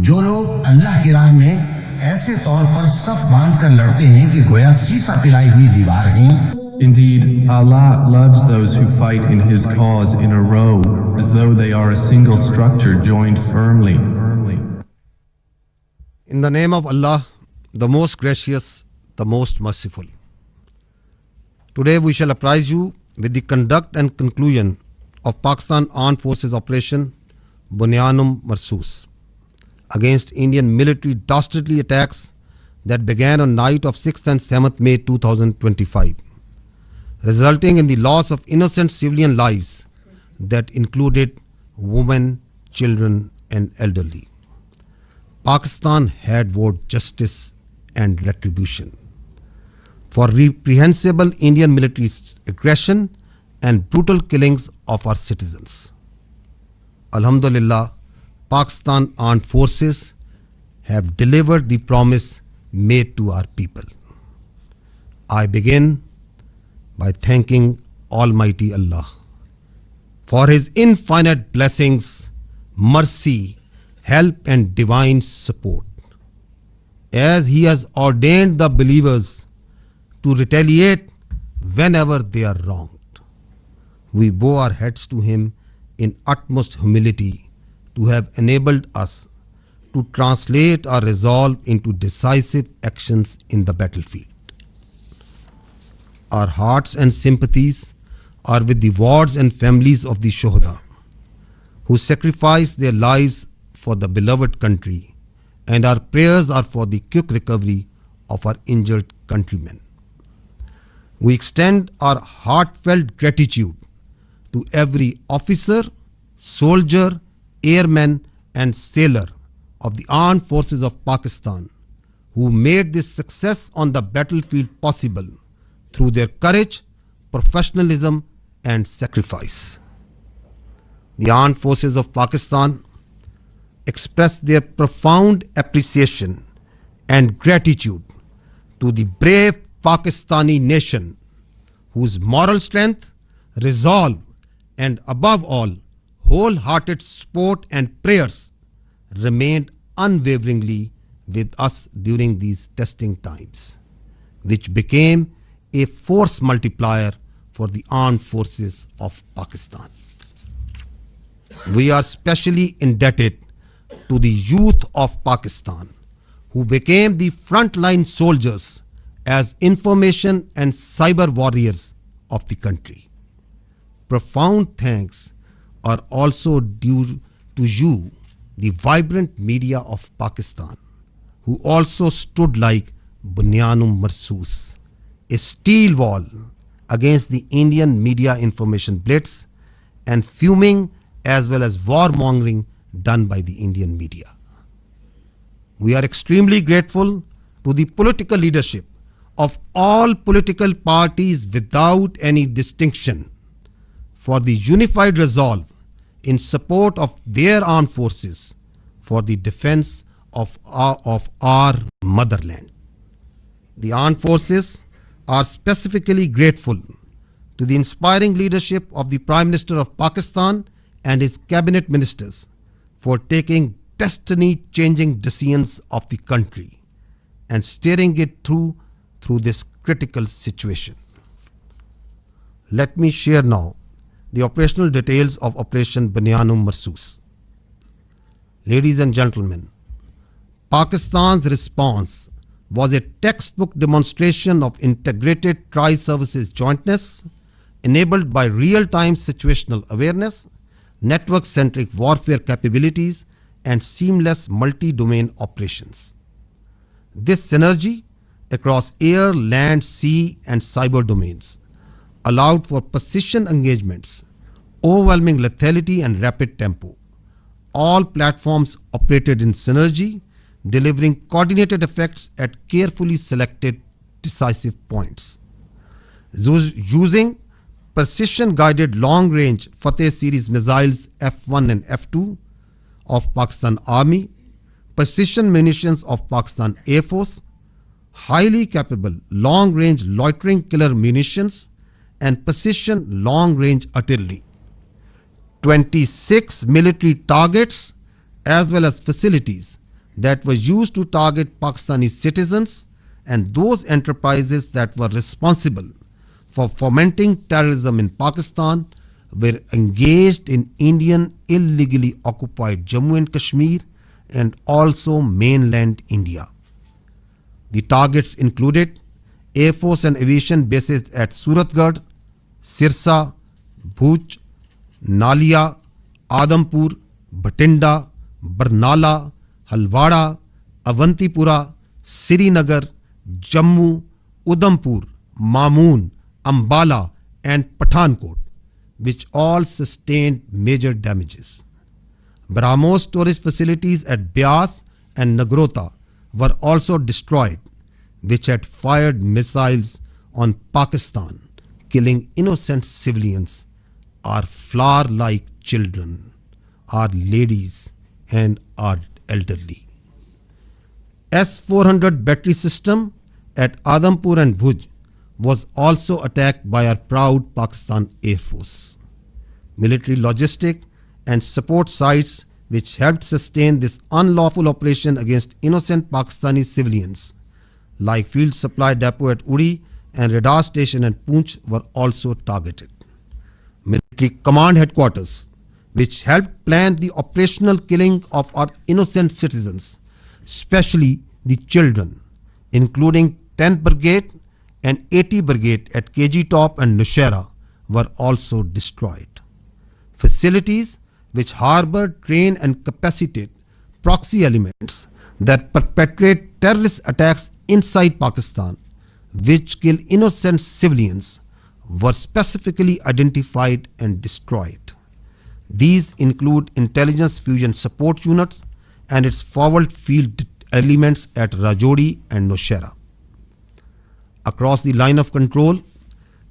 जो लोग अल्लाह की राह में ऐसे तौर पर सफ बांधकर लड़ते हैं कि गोया शीशा पिलाई हुई दीवार हैं. Indeed, Allah loves those who fight in His cause in a row, as though they are a single structure joined firmly. In the name of Allah, the most gracious, the most merciful. Today we shall apprise you with the conduct and conclusion of Pakistan Armed Forces Operation Bunyanum Marsoos against Indian military dastardly attacks that began on night of 6th and 7th May 2025, resulting in the loss of innocent civilian lives that included women, children and elderly. Pakistan had vowed justice and retribution for reprehensible Indian military aggression and brutal killings of our citizens. Alhamdulillah, Pakistan Armed Forces have delivered the promise made to our people. I begin by thanking Almighty Allah for His infinite blessings, mercy, help and divine support, as He has ordained the believers to retaliate whenever they are wronged. We bow our heads to Him in utmost humility to have enabled us to translate our resolve into decisive actions in the battlefield. Our hearts and sympathies are with the wards and families of the Shuhada who sacrificed their lives for the beloved country, and our prayers are for the quick recovery of our injured countrymen. We extend our heartfelt gratitude to every officer, soldier, airman and sailor of the Armed Forces of Pakistan who made this success on the battlefield possible through their courage, professionalism and sacrifice. The Armed Forces of Pakistan express their profound appreciation and gratitude to the brave Pakistani nation whose moral strength, resolve and above all wholehearted support and prayers remained unwaveringly with us during these testing times, which became a force multiplier for the Armed Forces of Pakistan. We are specially indebted to the youth of Pakistan who became the frontline soldiers as information and cyber warriors of the country. Profound thanks are also due to you, the vibrant media of Pakistan, who also stood like Bunyanum Marsoos, a steel wall against the Indian media information blitz and fuming as well as warmongering done by the Indian media. We are extremely grateful to the political leadership of all political parties without any distinction for the unified resolve in support of their armed forces for the defense of our motherland. The armed forces are specifically grateful to the inspiring leadership of the Prime Minister of Pakistan and his cabinet ministers for taking destiny-changing decisions of the country and steering it through this critical situation. Let me share now the operational details of Operation Bunyanum Marsoos. Ladies and gentlemen, Pakistan's response was a textbook demonstration of integrated tri-services jointness enabled by real-time situational awareness, network-centric warfare capabilities, and seamless multi-domain operations. This synergy across air, land, sea, and cyber domains allowed for precision engagements, overwhelming lethality, and rapid tempo. All platforms operated in synergy, delivering coordinated effects at carefully selected decisive points. Using precision-guided long-range Fateh series missiles F-1 and F-2 of Pakistan Army, precision munitions of Pakistan Air Force, highly capable long-range loitering killer munitions, and precision long-range artillery. 26 military targets as well as facilities that were used to target Pakistani citizens and those enterprises that were responsible for fomenting terrorism in Pakistan were engaged in Indian illegally occupied Jammu and Kashmir and also mainland India. The targets included Air Force and aviation bases at Suratgarh, Sirsa, Bhuj, Nalia, Adampur, Bhatinda, Barnala, Halwara, Avantipura, Srinagar, Jammu, Udhampur, Mamoon, Ambala and Pathankot, which all sustained major damages. BrahMos storage facilities at Beas and Nagrota were also destroyed, which had fired missiles on Pakistan, killing innocent civilians, our flower-like children, our ladies and our elderly. S-400 battery system at Adampur and Bhuj was also attacked by our proud Pakistan Air Force. Military logistic and support sites which helped sustain this unlawful operation against innocent Pakistani civilians, like Field Supply Depot at Uri and Radar Station at Poonch, were also targeted. Military command headquarters, which helped plan the operational killing of our innocent citizens, especially the children, including 10th Brigade and 80 Brigade at KG Top and Nushaira, were also destroyed. Facilities which harbor, train and capacitate proxy elements that perpetrate terrorist attacks inside Pakistan, which kill innocent civilians, were specifically identified and destroyed. These include Intelligence Fusion Support Units and its forward field elements at Rajouri and Nushaira. Across the line of control,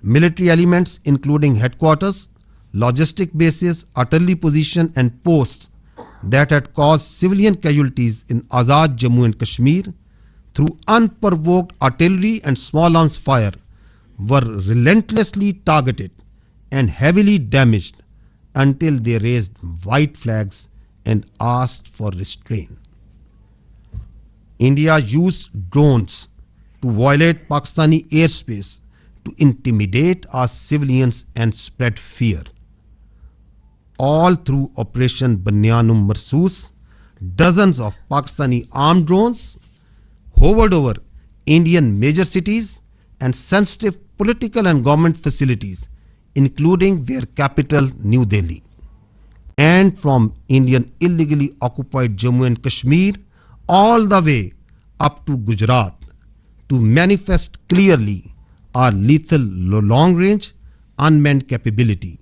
military elements including headquarters, logistic bases, artillery position and posts that had caused civilian casualties in Azad Jammu and Kashmir through unprovoked artillery and small arms fire were relentlessly targeted and heavily damaged until they raised white flags and asked for restraint. India used drones to violate Pakistani airspace to intimidate our civilians and spread fear. All through Operation Banyanum Marsoos, dozens of Pakistani armed drones hovered over Indian major cities and sensitive political and government facilities, including their capital, New Delhi. And from Indian illegally occupied Jammu and Kashmir all the way up to Gujarat to manifest clearly our lethal long-range unmanned capability,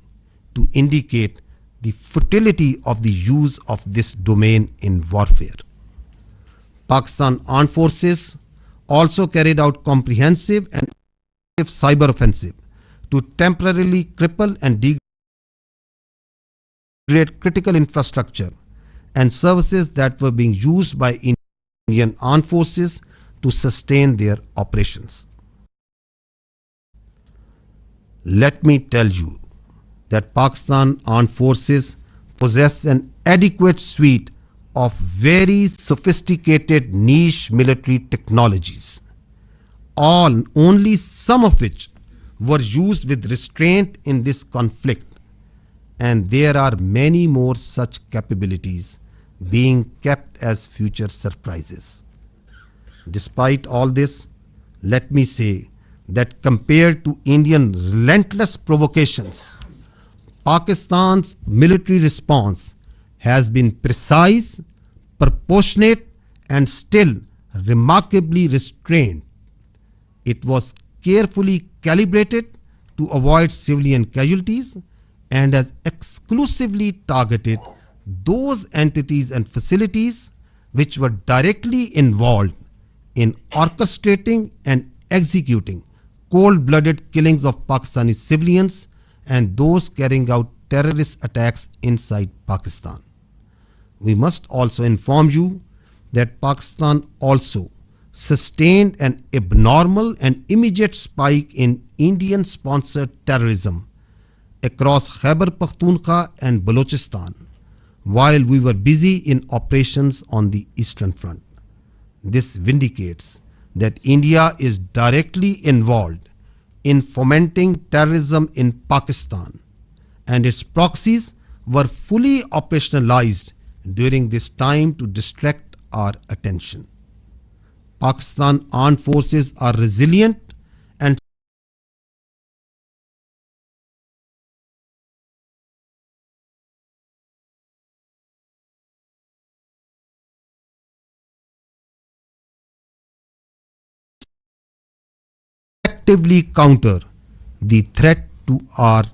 to indicate the futility of the use of this domain in warfare. Pakistan Armed Forces also carried out comprehensive and effective cyber offensive to temporarily cripple and degrade critical infrastructure and services that were being used by Indian Armed Forces to sustain their operations. Let me tell you that Pakistan Armed Forces possess an adequate suite of very sophisticated niche military technologies, only some of which were used with restraint in this conflict, and there are many more such capabilities being kept as future surprises. Despite all this, let me say that compared to Indian relentless provocations, Pakistan's military response has been precise, proportionate, and still remarkably restrained. It was carefully calibrated to avoid civilian casualties and has exclusively targeted those entities and facilities which were directly involved in orchestrating and executing cold-blooded killings of Pakistani civilians and those carrying out terrorist attacks inside Pakistan. We must also inform you that Pakistan also sustained an abnormal and immediate spike in Indian-sponsored terrorism across Khyber Pakhtunkhwa and Balochistan, while we were busy in operations on the Eastern Front. This vindicates that India is directly involved in fomenting terrorism in Pakistan, and its proxies were fully operationalized during this time to distract our attention. Pakistan armed forces are resilient and actively counter the threat to our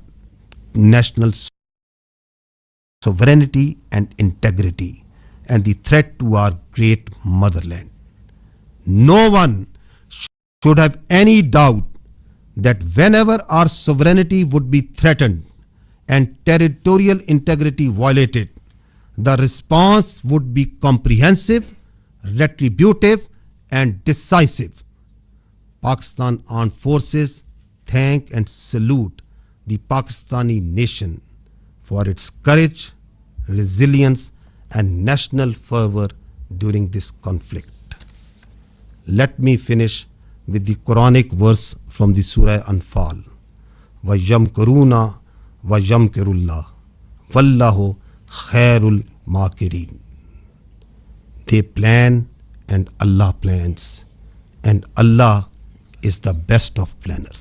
national sovereignty and integrity and the threat to our great motherland. No one should have any doubt that whenever our sovereignty would be threatened and territorial integrity violated, the response would be comprehensive, retributive, and decisive. Pakistan Armed Forces thank and salute the Pakistani nation for its courage, resilience, and national fervor during this conflict. Let me finish with the Quranic verse from the Surah Anfal. وَيَمْكُرُونَ وَيَمْكِرُ اللَّهُ وَاللَّهُ خَيْرُ الْمَاكِرِينَ. They plan and Allah plans, and Allah is the best of planners.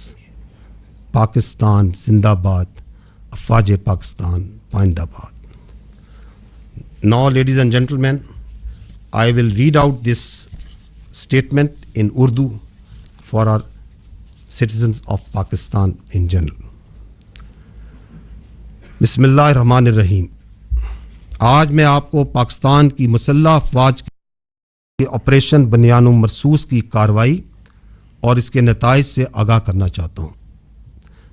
Pakistan Zindabad, Afaj Pakistan Pindabad. Now, ladies and gentlemen, I will read out this statement in Urdu for our citizens of Pakistan in general. Bismillahirrahmanirrahim. آج میں آپ کو پاکستان کی مسلح افواج کے operation بنیان و مرصوص کی کارروائی اور اس کے نتائج سے آگاہ کرنا چاہتا ہوں،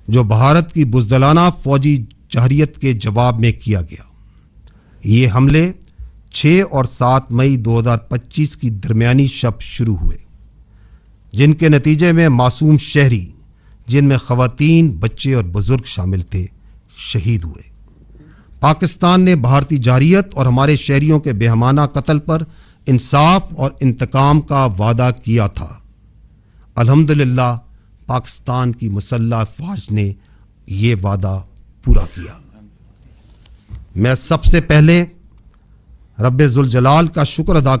جو بھارت کی بزدلانہ فوجی جارحیت کے جواب میں کیا گیا۔ یہ حملے 6 اور 7 مئی 2025 کی درمیانی شب شروع ہوئے، جن کے نتیجے میں معصوم شہری، جن میں خواتین، بچے اور بزرگ شامل تھے، شہید ہوئے۔ پاکستان نے بھارتی جارحیت اور ہمارے شہریوں کے بےہمانہ قتل پر انصاف اور انتقام کا وعدہ کیا تھا۔ الحمدللہ پاکستان کی مسلح افواج نے یہ وعدہ پورا کیا۔ میں سب سے پہلے رب ذوالجلال کا شکر ادا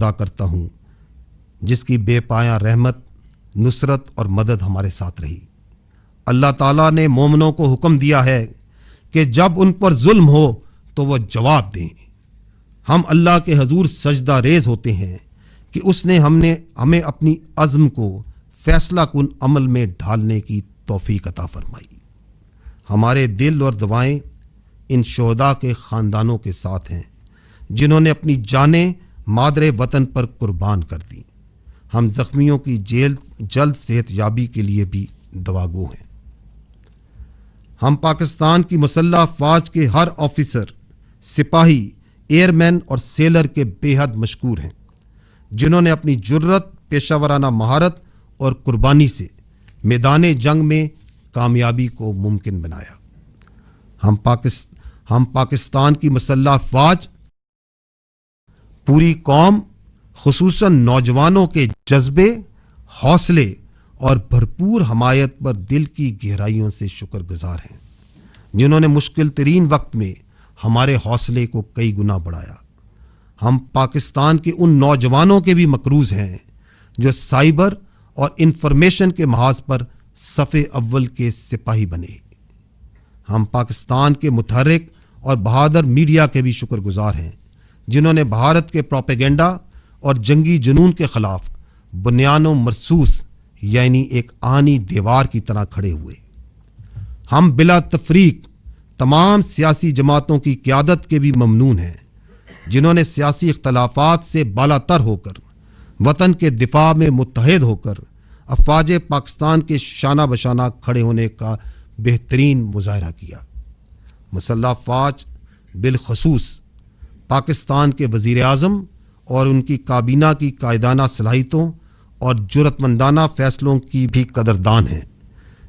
کرتا ہوں جس کی بے پایاں رحمت، نصرت اور مدد ہمارے ساتھ رہی۔ اللہ تعالیٰ نے مومنوں کو حکم دیا ہے کہ جب ان پر ظلم ہو تو وہ جواب دیں۔ ہم اللہ کے حضور سجدہ ریز ہوتے ہیں کہ اس نے ہمیں اپنی عزم کو فیصلہ کن عمل میں ڈھالنے کی توفیق عطا فرمائی۔ ہمارے دل اور دعائیں ان شہداء کے خاندانوں کے ساتھ ہیں جنہوں نے اپنی جانیں مادر وطن پر قربان کر دیں۔ ہم زخمیوں کی جلد صحت یابی کے لیے بھی دعاگو ہیں۔ ہم پاکستان کی مسلح افواج کے ہر آفیسر، سپاہی، ایئر مین اور سیلر کے بے حد مشکور ہیں، جنہوں نے اپنی جرت، پیشہ ورانہ مہارت اور قربانی سے میدان جنگ میں کامیابی کو ممکن بنایا۔ ہم پاکستان کی مسلح افواج پوری قوم، خصوصاً نوجوانوں کے جذبے، حوصلے اور بھرپور حمایت پر دل کی گہرائیوں سے شکر گزار ہیں، جنہوں نے مشکل ترین وقت میں ہمارے حوصلے کو کئی گنا بڑھایا۔ ہم پاکستان کے ان نوجوانوں کے بھی مقروض ہیں جو سائبر اور انفارمیشن کے محاذ پر صف اول کے سپاہی بنے۔ ہم پاکستان کے متحرک اور بہادر میڈیا کے بھی شکر گزار ہیں، جنہوں نے بھارت کے پروپیگنڈا اور جنگی جنون کے خلاف بنیان و مرصوص یعنی ایک آہنی دیوار کی طرح کھڑے ہوئے۔ ہم بلا تفریق تمام سیاسی جماعتوں کی قیادت کے بھی ممنون ہیں، جنہوں نے سیاسی اختلافات سے بالا تر ہو کر وطن کے دفاع میں متحد ہو کر افواج پاکستان کے شانہ بشانہ کھڑے ہونے کا بہترین مظاہرہ کیا۔ مسلح افواج بالخصوص پاکستان کے وزیر اعظم اور ان کی کابینہ کی قائدانہ صلاحیتوں اور جرأت مندانہ فیصلوں کی بھی قدردان ہیں،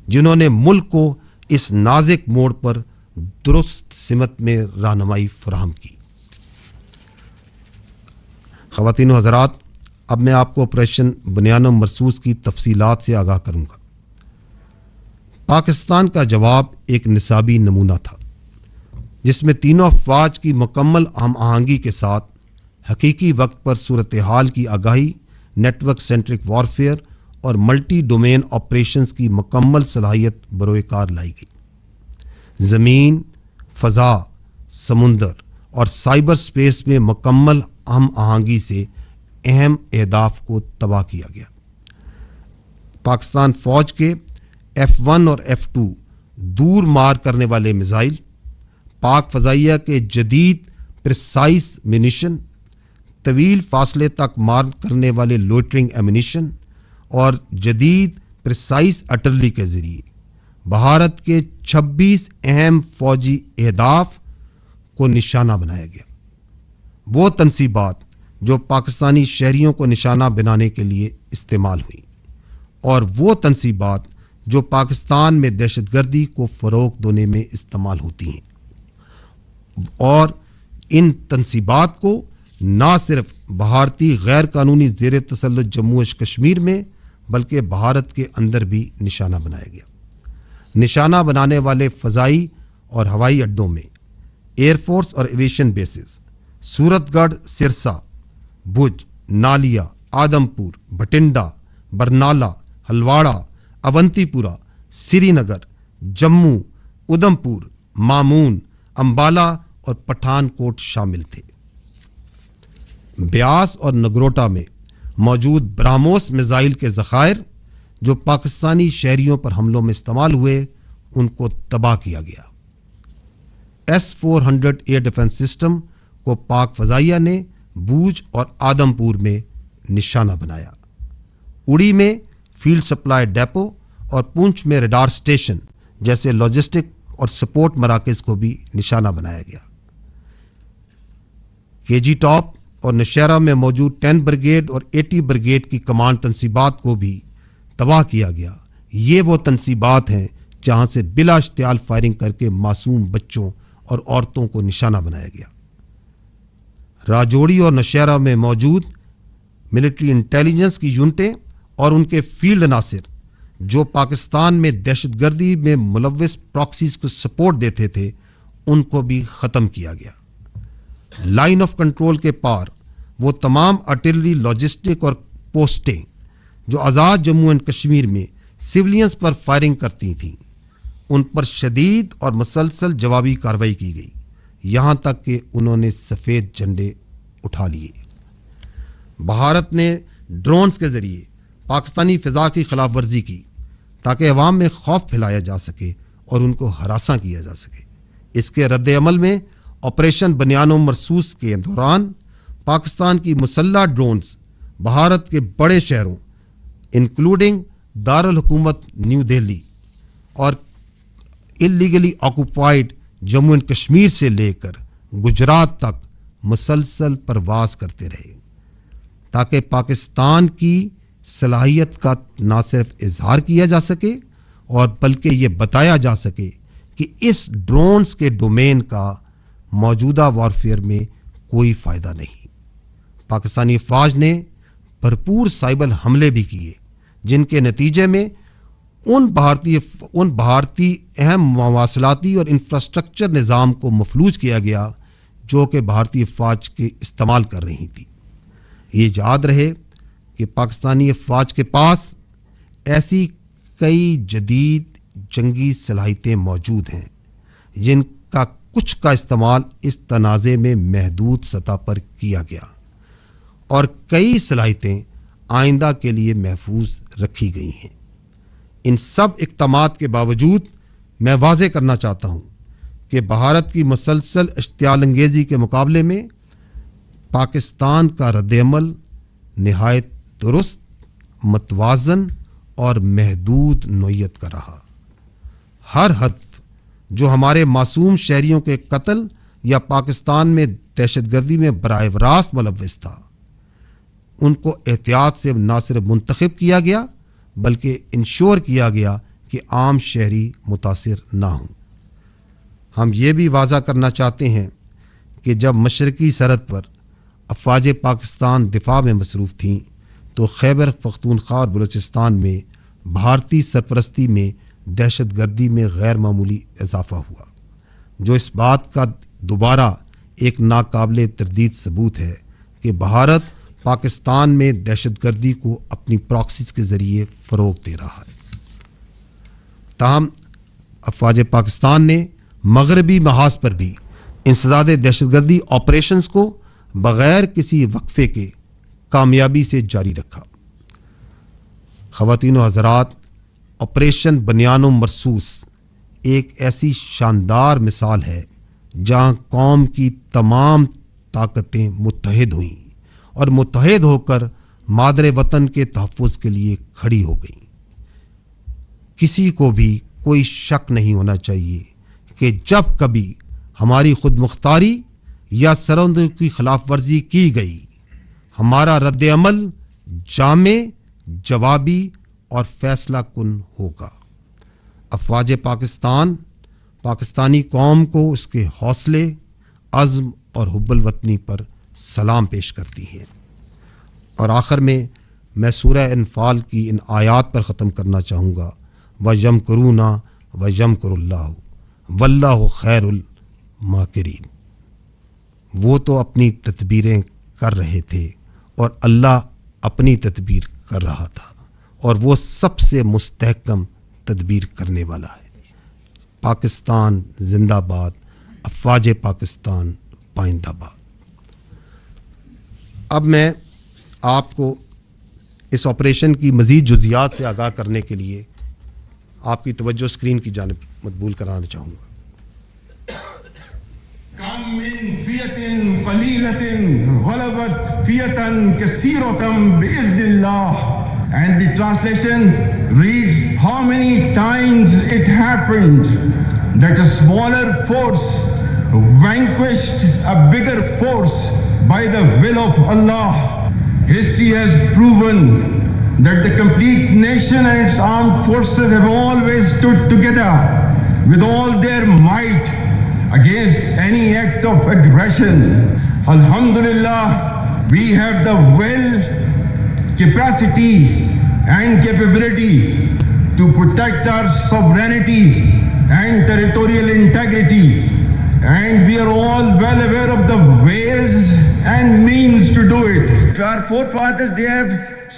جنہوں نے ملک کو اس نازک موڑ پر درست سمت میں رہنمائی فراہم کی۔ خواتین و حضرات، اب میں آپ کو آپریشن بنیان و مرصوص کی تفصیلات سے آگاہ کروں گا۔ پاکستان کا جواب ایک نصابی نمونہ تھا جس میں تینوں افواج کی مکمل ہم آہنگی کے ساتھ حقیقی وقت پر صورتحال کی آگاہی، نیٹ ورک سینٹرک وارفیئر اور ملٹی ڈومین آپریشنز کی مکمل صلاحیت بروئے کار لائی گئی۔ زمین، فضا، سمندر اور سائبر سپیس میں مکمل ہم آہنگی سے اہم اہداف کو تباہ کیا گیا۔ پاکستان فوج کے F-1 اور F-2 دور مار کرنے والے میزائل، پاک فضائیہ کے جدید پریسائز منیشن، طویل فاصلے تک مار کرنے والے لوئٹرنگ ایمونیشن اور جدید پریسائز آرٹلری کے ذریعے بھارت کے 26 اہم فوجی اہداف کو نشانہ بنایا گیا۔ وہ تنصیبات جو پاکستانی شہریوں کو نشانہ بنانے کے لیے استعمال ہوئیں، اور وہ تنصیبات جو پاکستان میں دہشت گردی کو فروغ دینے میں استعمال ہوتی ہیں، اور ان تنصیبات کو نہ صرف بھارتی غیر قانونی زیر تسلط جموں و کشمیر میں بلکہ بھارت کے اندر بھی نشانہ بنایا گیا۔ نشانہ بنانے والے فضائی اور ہوائی اڈوں میں ایئر فورس اور ایویشن بیسز سورت گڑھ، سرسا، بھج، نالیا، آدم پور، بھٹنڈا، برنالہ، ہلواڑہ، اونتی پورہ، سری نگر، جموں، ادھم پور، مامون، امبالہ اور پٹھان کوٹ شامل تھے۔ بیاس اور نگروٹا میں موجود براموس میزائل کے ذخائر جو پاکستانی شہریوں پر حملوں میں استعمال ہوئے، ان کو تباہ کیا گیا۔ S-400 ایئر ڈیفنس سسٹم کو پاک فضائیہ نے بوجھ اور آدم پور میں نشانہ بنایا۔ اڑی میں فیلڈ سپلائی ڈیپو اور پونچھ میں ریڈار سٹیشن جیسے لاجسٹک اور سپورٹ مراکز کو بھی نشانہ بنایا گیا۔ کے جی ٹاپ اور نوشہرہ میں موجود 10 بریگیڈ اور 80 بریگیڈ کی کمانڈ تنصیبات کو بھی تباہ کیا گیا۔ یہ وہ تنصیبات ہیں جہاں سے بلا اشتعال فائرنگ کر کے معصوم بچوں اور عورتوں کو نشانہ بنایا گیا۔ راجوڑی اور نوشہرہ میں موجود ملٹری انٹیلیجنس کی یونٹیں اور ان کے فیلڈ عناصر جو پاکستان میں دہشت گردی میں ملوث پراکسیز کو سپورٹ دیتے تھے، ان کو بھی ختم کیا گیا۔ لائن آف کنٹرول کے پار وہ تمام آرٹلری، لاجسٹک اور پوسٹیں جو آزاد جموں اینڈ کشمیر میں سولینز پر فائرنگ کرتی تھیں، ان پر شدید اور مسلسل جوابی کارروائی کی گئی، یہاں تک کہ انہوں نے سفید جھنڈے اٹھا لیے۔ بھارت نے ڈرونز کے ذریعے پاکستانی فضا کی خلاف ورزی کی تاکہ عوام میں خوف پھیلایا جا سکے اور ان کو ہراساں کیا جا سکے۔ اس کے رد عمل میں آپریشن بنیان و مرصوص کے دوران پاکستان کی مسلح ڈرونز بھارت کے بڑے شہروں انکلوڈنگ دارالحکومت نیو دہلی اور illegally occupied Jammu and Kashmir سے لے کر گجرات تک مسلسل پرواز کرتے رہے، تاکہ پاکستان کی صلاحیت کا نہ صرف اظہار کیا جا سکے اور بلکہ یہ بتایا جا سکے کہ اس ڈرونز کے ڈومین کا موجودہ وارفیئر میں کوئی فائدہ نہیں۔ پاکستانی فوج نے بھرپور سائبر حملے بھی کیے، جن کے نتیجے میں ان بھارتی اہم مواصلاتی اور انفراسٹرکچر نظام کو مفلوج کیا گیا جو کہ بھارتی افواج کے استعمال کر رہی تھی۔ یہ یاد رہے کہ پاکستانی افواج کے پاس ایسی کئی جدید جنگی صلاحیتیں موجود ہیں جن کا کچھ کا استعمال اس تنازع میں محدود سطح پر کیا گیا، اور کئی صلاحیتیں آئندہ کے لیے محفوظ رکھی گئی ہیں۔ ان سب اقدامات کے باوجود میں واضح کرنا چاہتا ہوں کہ بھارت کی مسلسل اشتعال انگیزی کے مقابلے میں پاکستان کا رد عمل نہایت درست، متوازن اور محدود نوعیت کا رہا۔ ہر ہدف جو ہمارے معصوم شہریوں کے قتل یا پاکستان میں دہشت گردی میں براہ راست ملوث تھا، ان کو احتیاط سے نہ صرف منتخب کیا گیا بلکہ انشور کیا گیا کہ عام شہری متاثر نہ ہوں۔ ہم یہ بھی واضح کرنا چاہتے ہیں کہ جب مشرقی سرحد پر افواج پاکستان دفاع میں مصروف تھیں تو خیبر پختونخوا اور بلوچستان میں بھارتی سرپرستی میں دہشت گردی میں غیر معمولی اضافہ ہوا، جو اس بات کا دوبارہ ایک ناقابل تردید ثبوت ہے کہ بھارت پاکستان میں دہشت گردی کو اپنی پراکسیز کے ذریعے فروغ دے رہا ہے۔ تاہم افواج پاکستان نے مغربی محاذ پر بھی انسداد دہشت گردی آپریشنز کو بغیر کسی وقفے کے کامیابی سے جاری رکھا۔ خواتین و حضرات، آپریشن بنیان و مرصوص ایک ایسی شاندار مثال ہے جہاں قوم کی تمام طاقتیں متحد ہوئیں اور متحد ہو کر مادر وطن کے تحفظ کے لیے کھڑی ہو گئیں۔ کسی کو بھی کوئی شک نہیں ہونا چاہیے کہ جب کبھی ہماری خود مختاری یا سرحدوں کی خلاف ورزی کی گئی، ہمارا رد عمل جامع، جوابی اور فیصلہ کن ہوگا۔ افواج پاکستان پاکستانی قوم کو اس کے حوصلے، عزم اور حب الوطنی پر سلام پیش کرتی ہے۔ اور آخر میں سورہ انفال کی ان آیات پر ختم کرنا چاہوں گا، وَيَمْكُرُونَ وَيَمْكُرُ اللَّهُ وَاللَّهُ خَيْرُ الْمَاكِرِينَ۔ وہ تو اپنی تدبیریں کر رہے تھے اور اللہ اپنی تدبیر کر رہا تھا، اور وہ سب سے مستحکم تدبیر کرنے والا ہے۔ پاکستان زندہ باد، افواج پاکستان پائندہ باد۔ اب میں آپ کو اس آپریشن کی مزید جزیات سے آگاہ کرنے کے لیے آپ کی توجہ اسکرین کی جانب مقبول کرانا چاہوں گا۔ کم من فیۃ قلیلۃ غلبت فیۃ کثیرۃ باذن اللہ. And the translation reads, how many times it happened that a smaller force vanquished a bigger force by the will of Allah. History has proven that the complete nation and its armed forces have always stood together with all their might against any act of aggression. Alhamdulillah, we have the will, capacity and capability to protect our sovereignty and territorial integrity, and we are all well aware of the ways and means to do it. Our forefathers, they have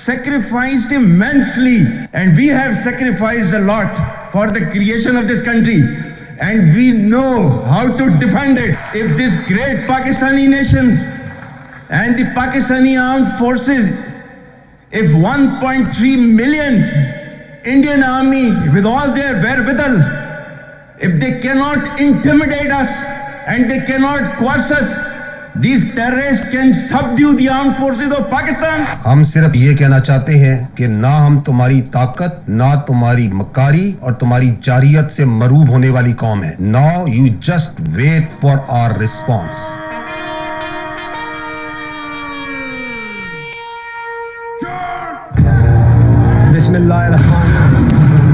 sacrificed immensely, and we have sacrificed a lot for the creation of this country, and we know how to defend it. If this great Pakistani nation and the Pakistani armed forces, if 1.3 million Indian army with all their wherewithal, if they cannot intimidate us and they cannot coerce us, these terrorists can subdue the armed forces of Pakistan. ہم صرف یہ کہنا چاہتے ہیں کہ نہ ہم تمہاری طاقت، نہ تمہاری مکاری اور تمہاری جارحیت سے مروب ہونے والی قوم ہے۔ Now you just wait for our response.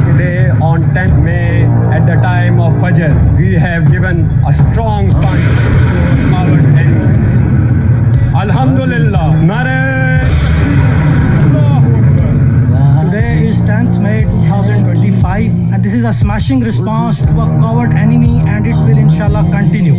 Today on 10th May at the time of Fajr, we have given a strong fight to our enemy. Alhamdulillah. Today is 10th May 2025 and this is a smashing response to a coward enemy, and it will inshallah continue.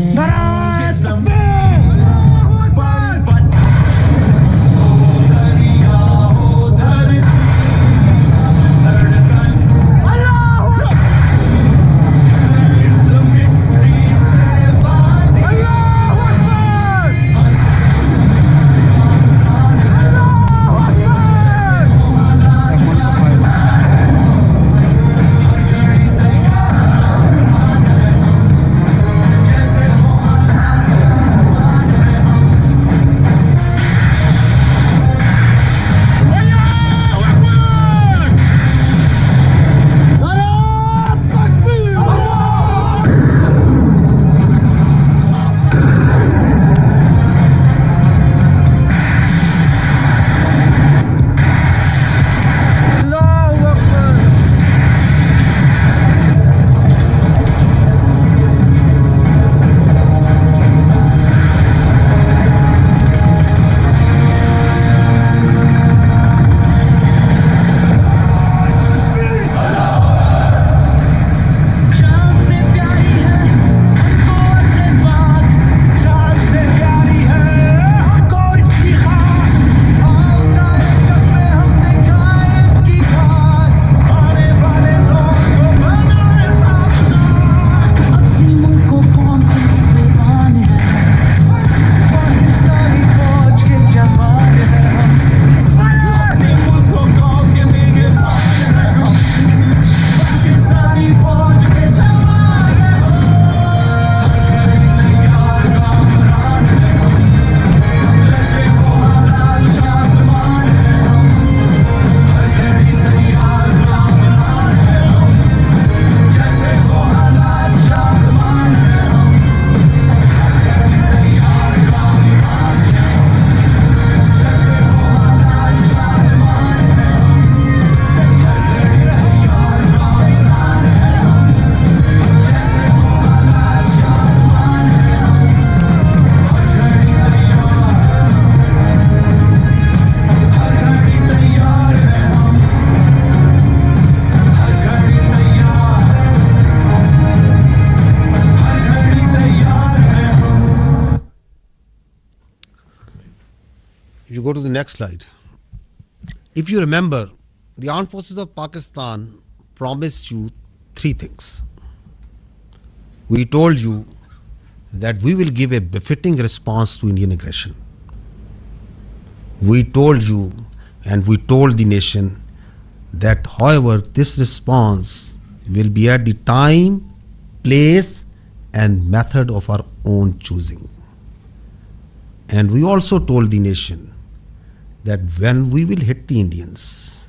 you go to the next slide. If you remember, the armed forces of Pakistan promised you three things. We told you that we will give a befitting response to Indian aggression. We told you and we told the nation that, however, this response will be at the time, place, and method of our own choosing. And we also told the nation that when we will hit the Indians,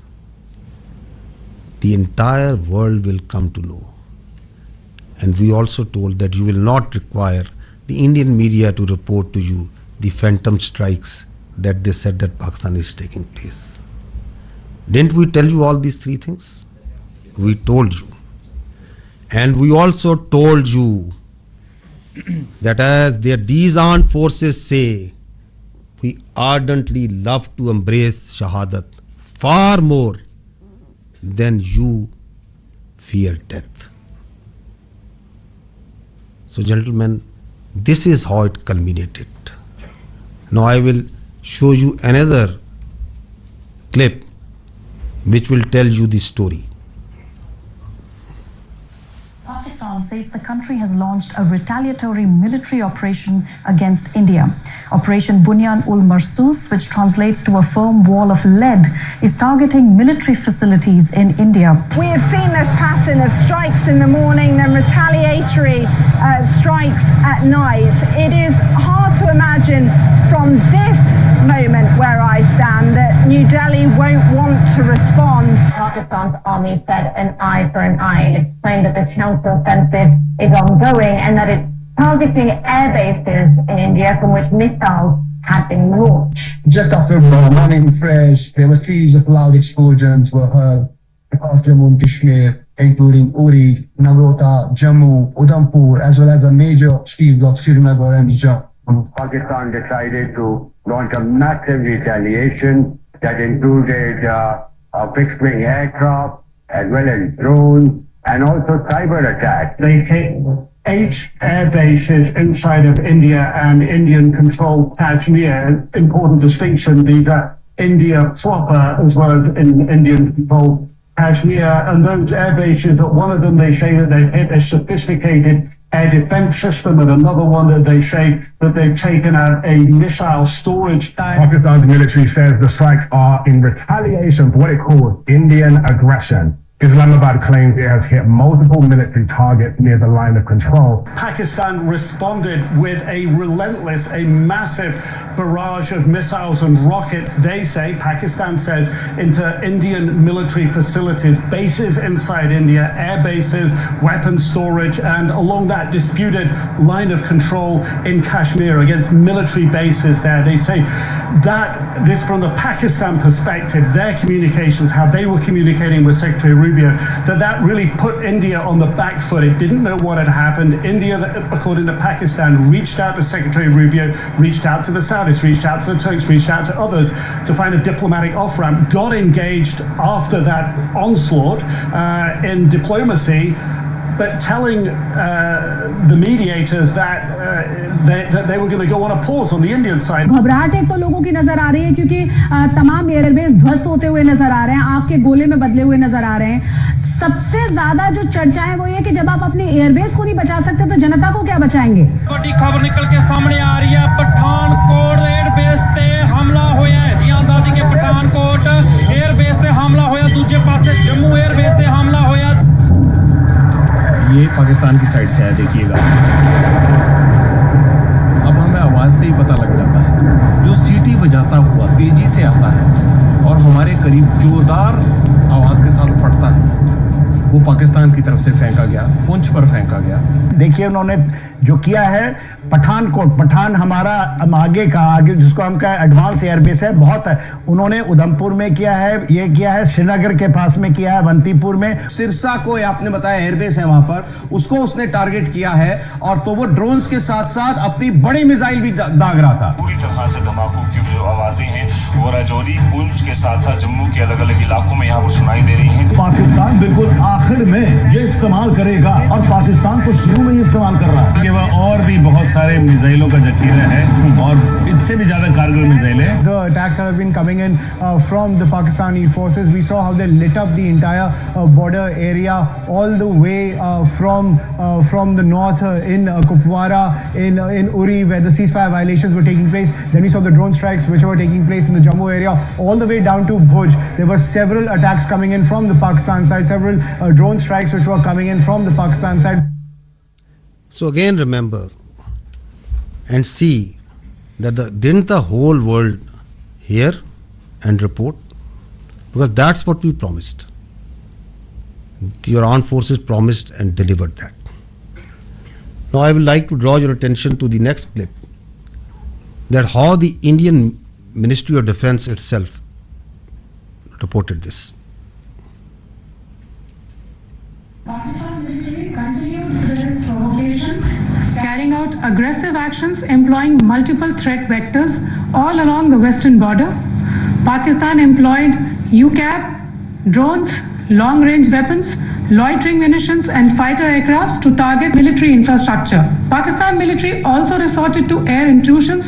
the entire world will come to know. And we also told that you will not require the Indian media to report to you the phantom strikes that they said that Pakistan is taking place. Didn't we tell you all these three things? We told you. And we also told you that as these armed forces say, we ardently love to embrace Shahadat far more than you fear death. So gentlemen, this is how it culminated. Now I will show you another clip which will tell you the story. Pakistan says the country has launched a retaliatory military operation against India. Operation Bunyan ul Marsus, which translates to a firm wall of lead, is targeting military facilities in India. We have seen this pattern of strikes in the morning, then retaliatory strikes at night. It is hard to imagine from this moment where I stand that New Delhi won't want to respond. Pakistan's army said an eye for an eye. It's saying that the counter-offensive is ongoing and that it's targeting air bases in India from which missiles had been launched. Just after morning fresh, there were series of loud explosions were heard across Jammu and Kashmir, including Uri, Nagrota, Jammu, Udhampur, as well as the major cities of Srinagar and Jammu. Pakistan decided to launch a massive retaliation that included fixed-wing aircraft as well as drones and also cyber attacks. They hit 8 air bases inside of India and Indian-controlled Kashmir. Important distinction, these are India proper as well as in Indian-controlled Kashmir. And those air bases, one of them they say that they've hit a sophisticated air defense system, and another one that they say that they've taken out a missile storage tank. Pakistan's military says the strikes are in retaliation for what it calls Indian aggression. Islamabad claims it has hit multiple military targets near the line of control. Pakistan responded with a relentless, a massive barrage of missiles and rockets, they say, Pakistan says, into Indian military facilities, bases inside India, air bases, weapons storage, and along that disputed line of control in Kashmir against military bases there. They say that this, from the Pakistan perspective, their communications, how they were communicating with Secretary Rubio, that really put India on the back foot. It didn't know what had happened. India, according to Pakistan, reached out to Secretary Rubio, reached out to the Saudis, reached out to the Turks, reached out to others to find a diplomatic off-ramp, got engaged after that onslaught in diplomacy, but telling the mediators that they were going to go on a pause on the Indian side. घबराहट एक तो लोगों की नजर आ रही है क्योंकि तमाम एयरबेस ध्वस्त होते हुए नजर आ रहे हैं, आग के गोले में बदले हुए नजर आ रहे हैं। सबसे ज्यादा जो चर्चा है वो ये कि जब आप अपनी एयरबेस को नहीं बचा सकते तो जनता को क्या बचाएंगे। बड़ी खबर निकल के सामने आ रही है, पठानकोट एयरबेस ते हमला होया है। जी हां दादी के पठानकोट एयरबेस ते हमला होया, दूसरे पासे जम्मू एयरबेस ते हमला होया। ये पाकिस्तान की साइड से है, देखिएगा। अब हमें आवाज से ही पता लग जाता है, जो सीटी बजाता हुआ तेजी से आता है और हमारे करीब जोरदार आवाज के साथ फटता है, वो पाकिस्तान की तरफ से फेंका गया, पुंछ पर फेंका गया। देखिए उन्होंने जो किया है, पठानकोट, पठान हमारा आगे का, आगे जिसको हम कहें एडवांस एयरबेस है, बहुत है। उन्होंने उधमपुर में किया है, ये किया है श्रीनगर के पास में किया है, अवंतीपुर में। सिरसा को आपने बताया एयरबेस है वहां पर, उसको उसने टारगेट किया है, और तो वो ड्रोन्स के साथ साथ अपनी बड़ी मिसाइल भी दाग रहा था। पूरी तरह से धमाकों की जो आवाजें हैं वो राजौरी, पुंछ के साथ साथ जम्मू के अलग अलग इलाकों में यहाँ पर सुनाई दे रही हैं। पाकिस्तान बिल्कुल आखिर में ये इस्तेमाल करेगा और पाकिस्तान तो शुरू में ही इस्तेमाल कर रहा है। वह और भी बहुत सारे मिसाइलों का जखीरा है और इससे भी ज्यादा कारगर मिसाइलें। The attacks that have been coming in from the Pakistani forces, we saw how they lit up the entire border area all the way from the north in Kupwara, in Uri, where the ceasefire violations were taking place. Then we saw the drone strikes which were taking place in the Jammu area, all the way down to Bhuj. There were several attacks coming in from the Pakistan side, several drone strikes which were coming in from the Pakistan side. So again remember and see that didn't the whole world hear and report? Because that's what we promised. Your armed forces promised and delivered that. Now I would like to draw your attention to the next clip, that how the Indian Ministry of Defence itself reported this. Pakistan military continued with its provocations, carrying out aggressive actions employing multiple threat vectors all along the western border. Pakistan employed UCAV, drones, long-range weapons, loitering munitions and fighter aircrafts to target military infrastructure. Pakistan military also resorted to air intrusions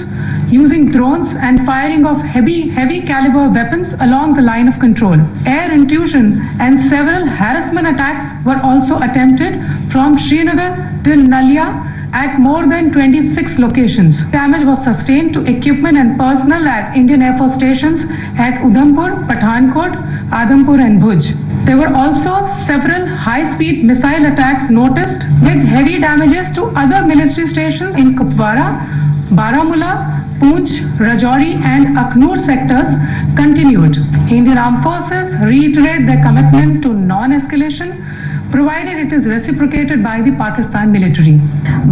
using drones and firing of heavy caliber weapons along the line of control. Air intrusion and several harassment attacks were also attempted from Srinagar till Nalia at more than 26 locations. Damage was sustained to equipment and personnel at Indian Air Force stations at Udhampur, Pathankot, Adampur and Bhuj. There were also several high-speed missile attacks noticed with heavy damages to other military stations in Kupwara, Baramulla, Poonch, Rajouri and Akhnur sectors continued. Indian Armed Forces reiterate their commitment to non-escalation provided it is reciprocated by the Pakistan military.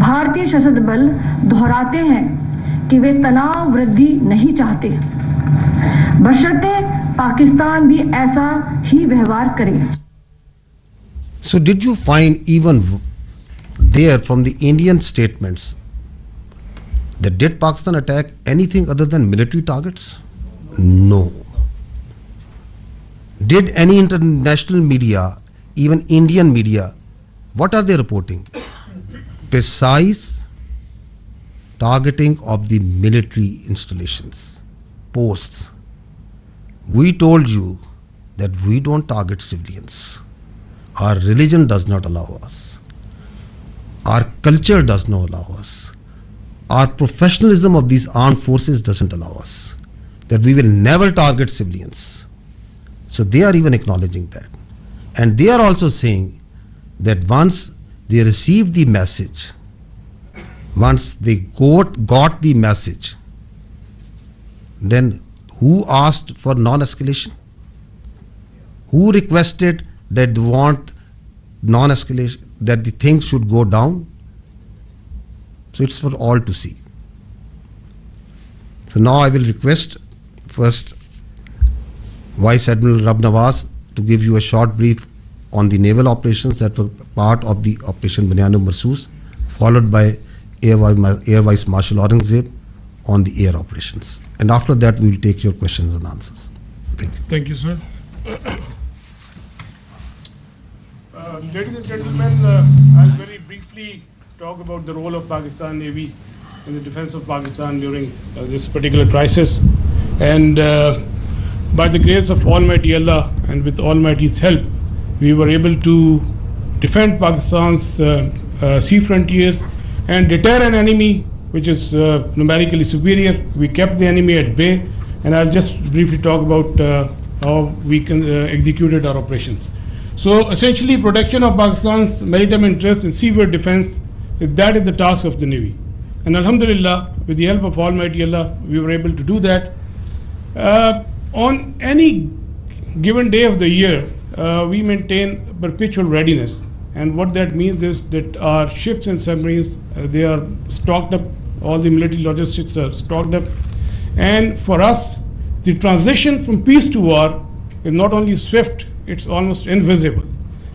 भारतीय सशस्त्र बल दोहराते हैं कि वे तनाव वृद्धि नहीं चाहते, बशर्ते पाकिस्तान भी ऐसा ही व्यवहार करे. So did you find even there from the Indian statements that did Pakistan attack anything other than military targets? No. Did any international media, even Indian media, what are they reporting? Precise targeting of the military installations, posts. We told you that we don't target civilians. Our religion does not allow us. Our culture does not allow us. Our professionalism of these armed forces doesn't allow us. That we will never target civilians. So they are even acknowledging that. And they are also saying that once they received the message, once they got the message, then who asked for non-escalation? Who requested that they want non-escalation, that the things should go down? So it's for all to see. So now I will request first Vice Admiral Rab Nawaz to give you a short brief on the naval operations that were part of the Operation Bunyan Marsoos, followed by Air Vice Marshal Aurangzeb on the air operations. And after that, we will take your questions and answers. Thank you. Thank you, sir. Ladies and gentlemen, I'll very briefly talk about the role of Pakistan Navy in the defense of Pakistan during this particular crisis. And by the grace of Almighty Allah and with Almighty's help, we were able to defend Pakistan's sea frontiers and deter an enemy which is numerically superior. We kept the enemy at bay, and I'll just briefly talk about how we executed our operations. So essentially, protection of Pakistan's maritime interests and seaworld defense, that is the task of the Navy. And Alhamdulillah, with the help of Almighty Allah, we were able to do that. On any given day of the year, we maintain perpetual readiness. And what that means is that our ships and submarines, they are stocked up, all the military logistics are stocked up. And for us, the transition from peace to war is not only swift, it's almost invisible.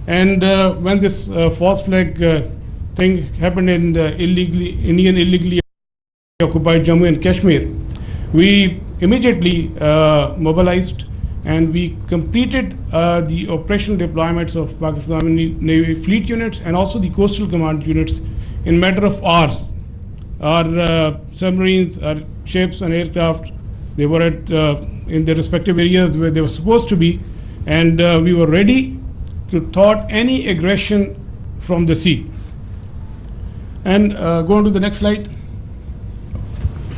And when this false flag thing happened in the Indian illegally occupied Jammu and Kashmir, we immediately mobilized and we completed the operational deployments of Pakistani Navy fleet units and also the coastal command units in matter of hours. Our submarines, our ships and aircraft, they were at in their respective areas where they were supposed to be, and we were ready to thwart any aggression from the sea. And go on to the next slide.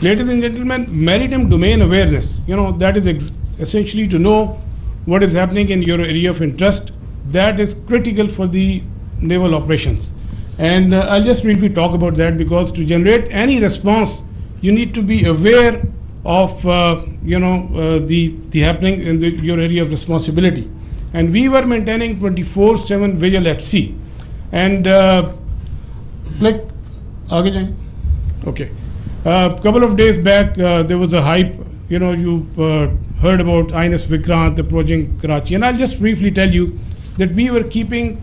Ladies and gentlemen, maritime domain awareness, that is essentially to know what is happening in your area of interest. That is critical for the naval operations. And I'll just briefly talk about that, because to generate any response, you need to be aware of the happening in your area of responsibility. And we were maintaining 24/7 vigil at sea. And click, aage jaye. Okay. A couple of days back, there was a hype. You heard about INS Vikrant approaching Karachi, and I'll just briefly tell you that we were keeping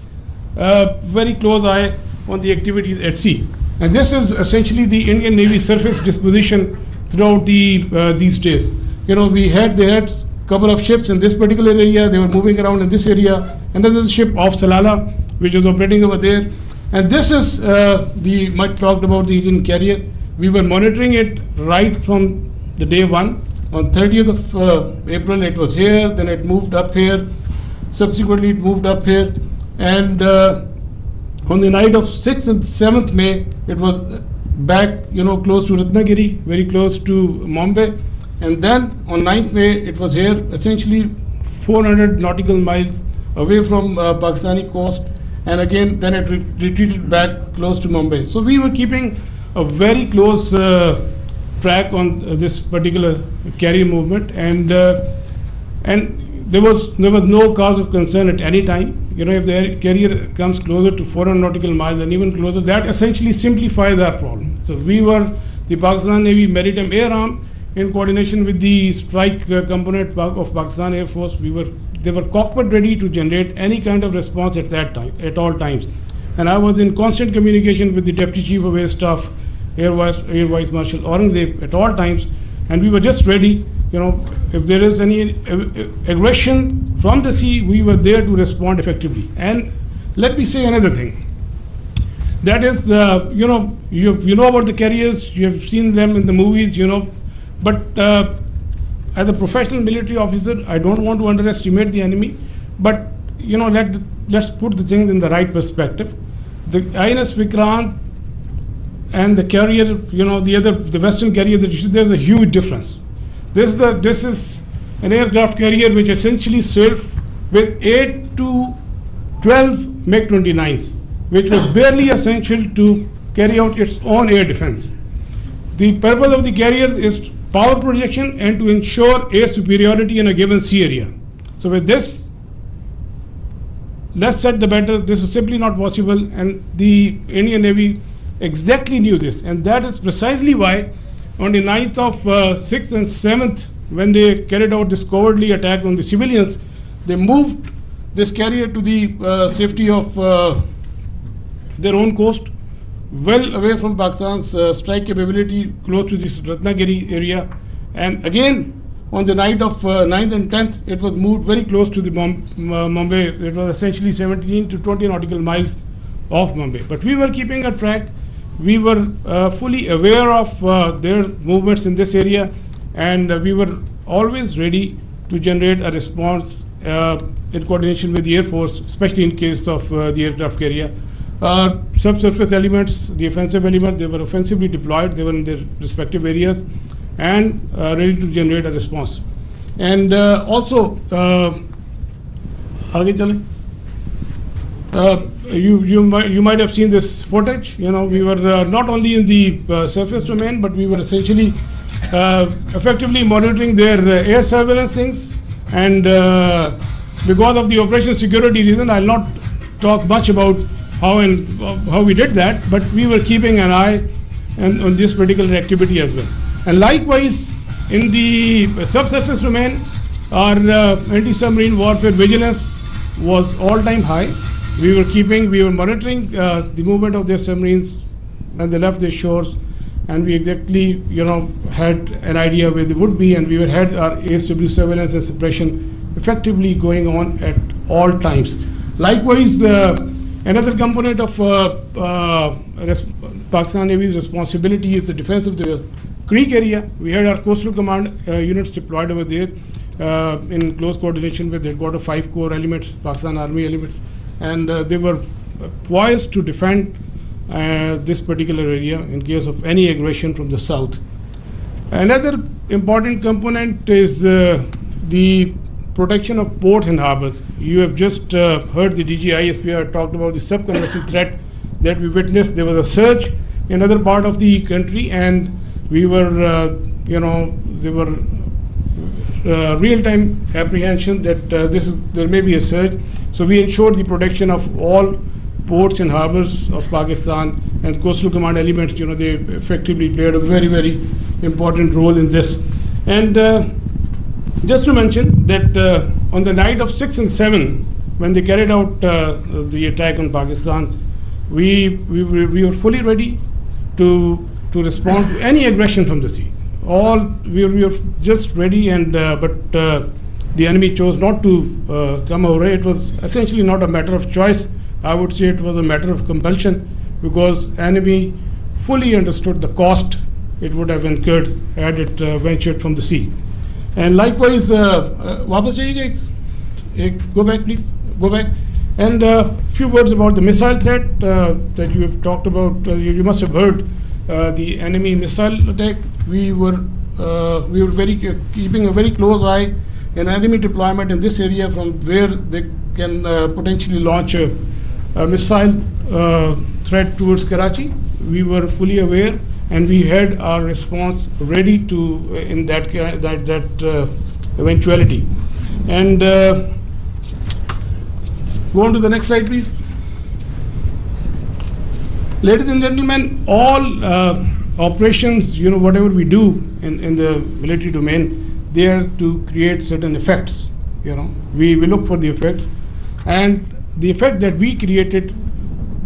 a very close eye on the activities at sea. And this is essentially the Indian Navy surface disposition throughout these days. They had a couple of ships in this particular area. They were moving around in this area, and then there's a ship off Salalah, which was operating over there. And this is the much talked about the Indian carrier. We were monitoring it right from the day one. On 30th of April, it was here, then it moved up here. Subsequently, it moved up here. And on the night of 6th and 7th May, it was back, close to Ratnagiri, very close to Mumbai. And then on 9th May, it was here, essentially 400 nautical miles away from Pakistani coast. And again, then it retreated back close to Mumbai. So we were keeping a very close track on this particular carrier movement, and there was no cause of concern at any time. If the carrier comes closer to 400 nautical miles and even closer, that essentially simplifies our problem. So we were the Pakistan Navy Maritime Air Arm in coordination with the strike component of Pakistan Air Force. They were cockpit ready to generate any kind of response at that time, at all times. And I was in constant communication with the Deputy Chief of Air Staff, Air Vice Marshal Aurangzeb, at all times, and we were just ready. If there is any aggression from the sea, we were there to respond effectively. And let me say another thing. That is, you know about the carriers, you have seen them in the movies, but as a professional military officer, I don't want to underestimate the enemy, but let's put the things in the right perspective. The INS Vikrant and the carrier, the Western carrier, there's a huge difference. This is an aircraft carrier which essentially sailed with 8 to 12 MiG-29s, which was barely essential to carry out its own air defense. The purpose of the carrier is power projection and to ensure air superiority in a given sea area. So with this, less said the better. This is simply not possible, and the Indian Navy exactly knew this, and that is precisely why on the 9th of 6th and 7th, when they carried out this cowardly attack on the civilians, they moved this carrier to the safety of their own coast, well away from Pakistan's strike capability, close to this Ratnagiri area. And again, on the night of 9th and 10th, it was moved very close to the Mumbai. It was essentially 17 to 20 nautical miles off Mumbai. But we were keeping a track. We were fully aware of their movements in this area, and we were always ready to generate a response in coordination with the Air Force, especially in case of the aircraft carrier. Subsurface elements, the offensive element, they were offensively deployed. They were in their respective areas and ready to generate a response. And also, you might have seen this footage. We were not only in the surface domain, but we were essentially effectively monitoring their air surveillance things. And because of the operational security reason, I'll not talk much about how we did that, but we were keeping an eye on this particular activity as well. And likewise, in the subsurface domain, our anti-submarine warfare vigilance was all-time high. We were monitoring the movement of their submarines when they left their shores, and we exactly, had an idea where they would be, and we had our ASW surveillance and suppression effectively going on at all times. Likewise, another component of Pakistan Navy's responsibility is the defense of the Creek area. We had our coastal command units deployed over there in close coordination with headquarters 5 Corps elements, Pakistan Army elements, and they were poised to defend this particular area in case of any aggression from the south. Another important component is the protection of ports and harbors. You have just heard the DG ISPR talked about the subconventional threat that we witnessed. There was a surge in other part of the country, and we were, there were real-time apprehension that there may be a surge. So we ensured the protection of all ports and harbors of Pakistan, and coastal command elements, they effectively played a very, very important role in this. And just to mention that on the night of 6 and 7, when they carried out the attack on Pakistan, we were fully ready to respond to any aggression from the sea. We were just ready, and but the enemy chose not to come over. It was essentially not a matter of choice. I would say it was a matter of compulsion, because enemy fully understood the cost it would have incurred had it ventured from the sea. And likewise, वापस जाइएगा, go back please, go back. And a few words about the missile threat that you have talked about. You must have heard the enemy missile attack. We were keeping a very close eye on enemy deployment in this area, from where they can potentially launch a missile threat towards Karachi. We were fully aware, and we had our response ready to in that eventuality. And go on to the next slide, please. Ladies and gentlemen, all operations, whatever we do in the military domain, they are to create certain effects. We look for the effects, and the effect that we created,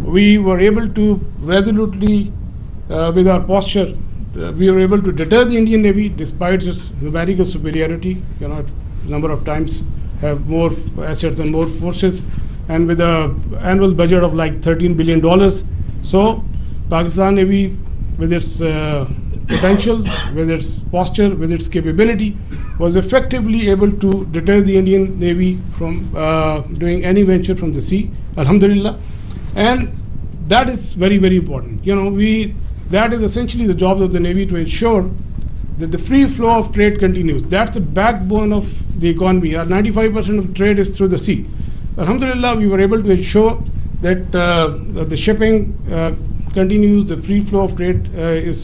we were able to resolutely, with our posture, we were able to deter the Indian Navy despite its numerical superiority. Number of times have more assets and more forces, and with an annual budget of like $13 billion. So Pakistan Navy, with its potential, with its posture, with its capability, was effectively able to deter the Indian Navy from doing any venture from the sea, alhamdulillah. And that is very, very important. That is essentially the job of the Navy, to ensure that the free flow of trade continues. That's the backbone of the economy. Our 95% of trade is through the sea. Alhamdulillah, we were able to ensure that the shipping continues, the free flow of trade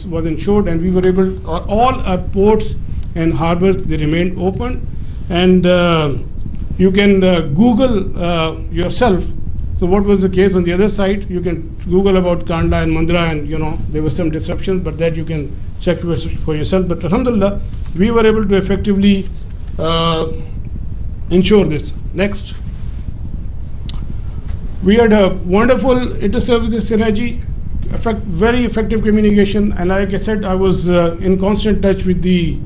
was ensured, and we were able, all our ports and harbors, they remained open. And you can Google yourself. So what was the case on the other side? You can Google about Kandla and Mundra, and there was some disruption, but that you can check for yourself. But alhamdulillah, we were able to effectively ensure this. Next. We had a wonderful inter-services synergy, very effective communication, and like I said, I was in constant touch with the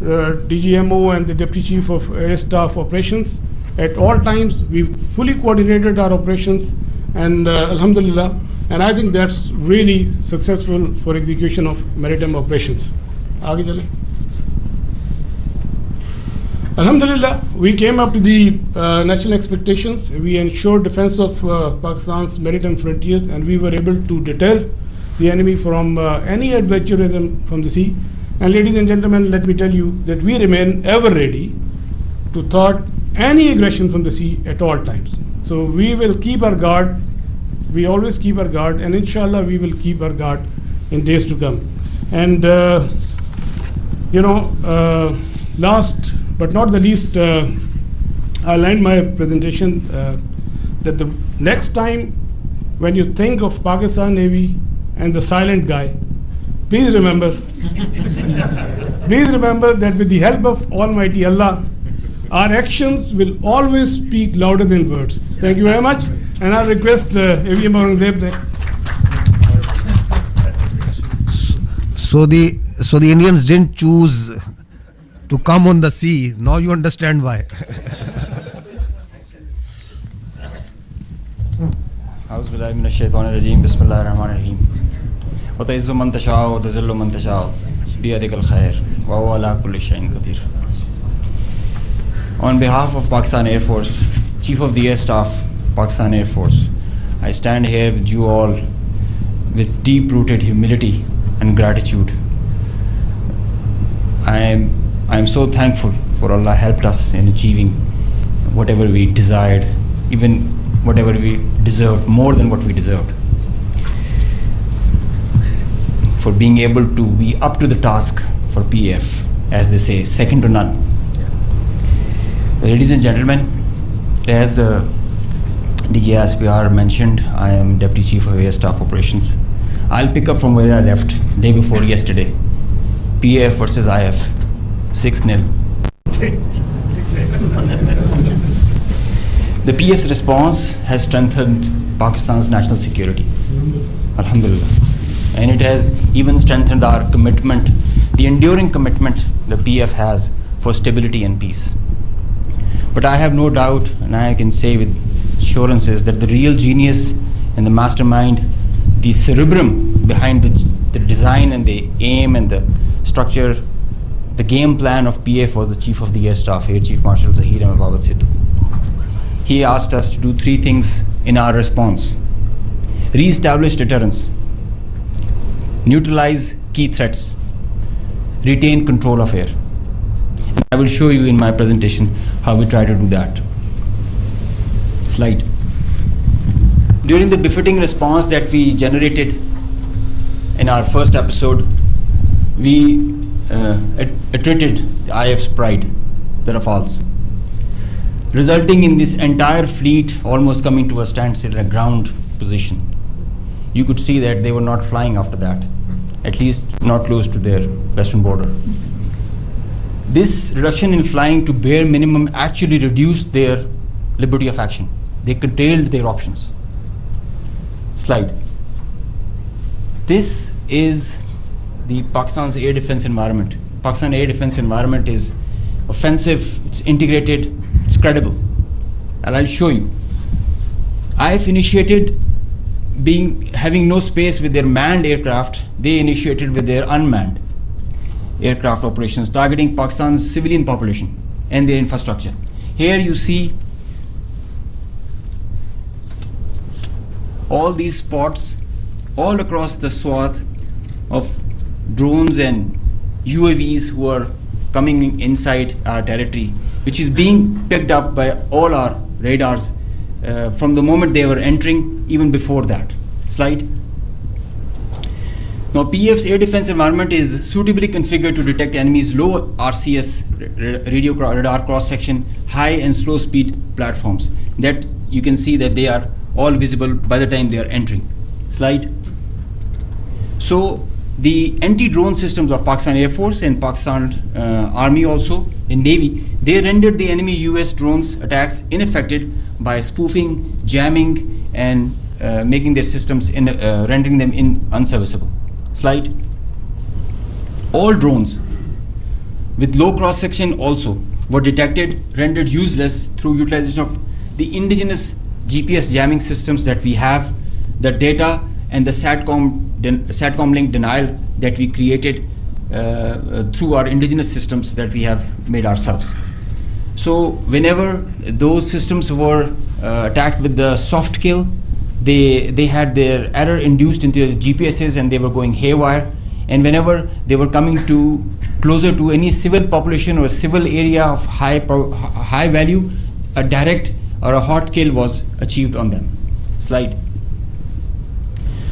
DGMO and the Deputy Chief of Air Staff Operations. At all times, we fully coordinated our operations, and alhamdulillah, and I think that's really successful for execution of maritime operations. Aage chale. Alhamdulillah, we came up to the national expectations. We ensured defense of Pakistan's maritime frontiers, and we were able to deter the enemy from any adventurism from the sea. And ladies and gentlemen, let me tell you that we remain ever ready to thwart any aggression from the sea at all times. So we will keep our guard. We always keep our guard, and inshallah we will keep our guard in days to come. And last but not the least, I'll end my presentation that the next time when you think of Pakistan Navy and the silent guy, please remember that with the help of Almighty Allah, our actions will always speak louder than words. Thank you very much, and I request AVM Aurangzeb. So the Indians didn't choose to come on the sea. Now you understand why. أعوذ بالله من الشيطان الرجيم بسم الله الرحمن الرحيم وتعز من تشاء وتذل من تشاء بيدك الخير وهو على كل شيء قدير. On behalf of Pakistan Air Force, Chief of the Air Staff, Pakistan Air Force, I stand here with you all with deep-rooted humility and gratitude. I am so thankful for Allah helped us in achieving whatever we desired, even whatever we deserved, more than what we deserved. For being able to be up to the task for PF, as they say, second to none. Ladies and gentlemen, as the DG ISPR mentioned, I am Deputy Chief of Air Staff Operations. I'll pick up from where I left day before yesterday. PF versus IF, 6-0. The PF's response has strengthened Pakistan's national security, alhamdulillah. And it has even strengthened our commitment, the enduring commitment the PF has for stability and peace. But I have no doubt, and I can say with assurances, that the real genius and the mastermind, the cerebrum behind the design and the aim and the structure, the game plan of PF was the Chief of the Air Staff, Air Chief Marshal Zahir Ahmed Babad Sidhu. He asked us to do 3 things in our response: re-establish deterrence, neutralize key threats, retain control of air. I will show you in my presentation how we try to do that. Slide. During the befitting response that we generated in our first episode, we attrited the IF's pride, the Rafales, resulting in this entire fleet almost coming to a standstill at ground position. You could see that they were not flying after that, at least not close to their western border. This reduction in flying to bare minimum actually reduced their liberty of action. They curtailed their options. Slide. This is the Pakistan's air defense environment. Pakistan air defense environment is offensive, it's integrated, it's credible. And I'll show you. IF initiated having no space with their manned aircraft. They initiated with their unmanned aircraft operations, targeting Pakistan's civilian population and their infrastructure. Here you see all these spots all across the swath of drones and UAVs who are coming inside our territory, which is being picked up by all our radars from the moment they were entering, even before that. Slide. Now, PF's air defense environment is suitably configured to detect enemies' low RCS radar cross-section, high and slow speed platforms. That you can see that they are all visible by the time they are entering. Slide. So the anti-drone systems of Pakistan Air Force and Pakistan Army also in Navy, they rendered the enemy US drones attacks ineffective by spoofing, jamming, and making their systems rendering them unserviceable. Slide. All drones with low cross section also were detected, rendered useless through utilization of the indigenous GPS jamming systems that we have, the data and the SATCOM link denial that we created through our indigenous systems that we have made ourselves. So whenever those systems were attacked with the soft kill, they had their error induced into the GPSs and they were going haywire. And whenever they were coming closer to any civil population or civil area of high value, a direct or a hot kill was achieved on them. Slide.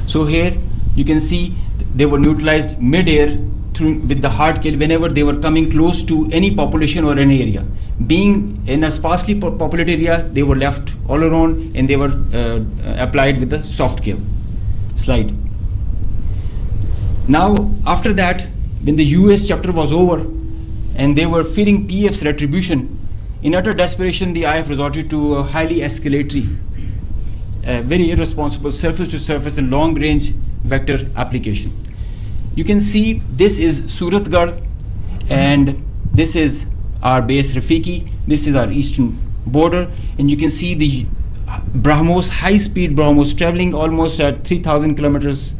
So here you can see they were neutralized mid-air with the hard kill whenever they were coming close to any population or any area. Being in a sparsely populated area, they were left all around and they were applied with the soft kill. Slide. Now, after that, when the US chapter was over and they were fearing PF's retribution, in utter desperation, the IF resorted to a highly escalatory, very irresponsible surface-to-surface and long-range vector application. You can see this is Suratgarh and this is our base Rafiki. This is our eastern border, and you can see the BrahMos, high-speed BrahMos, traveling almost at 3,000 kilometers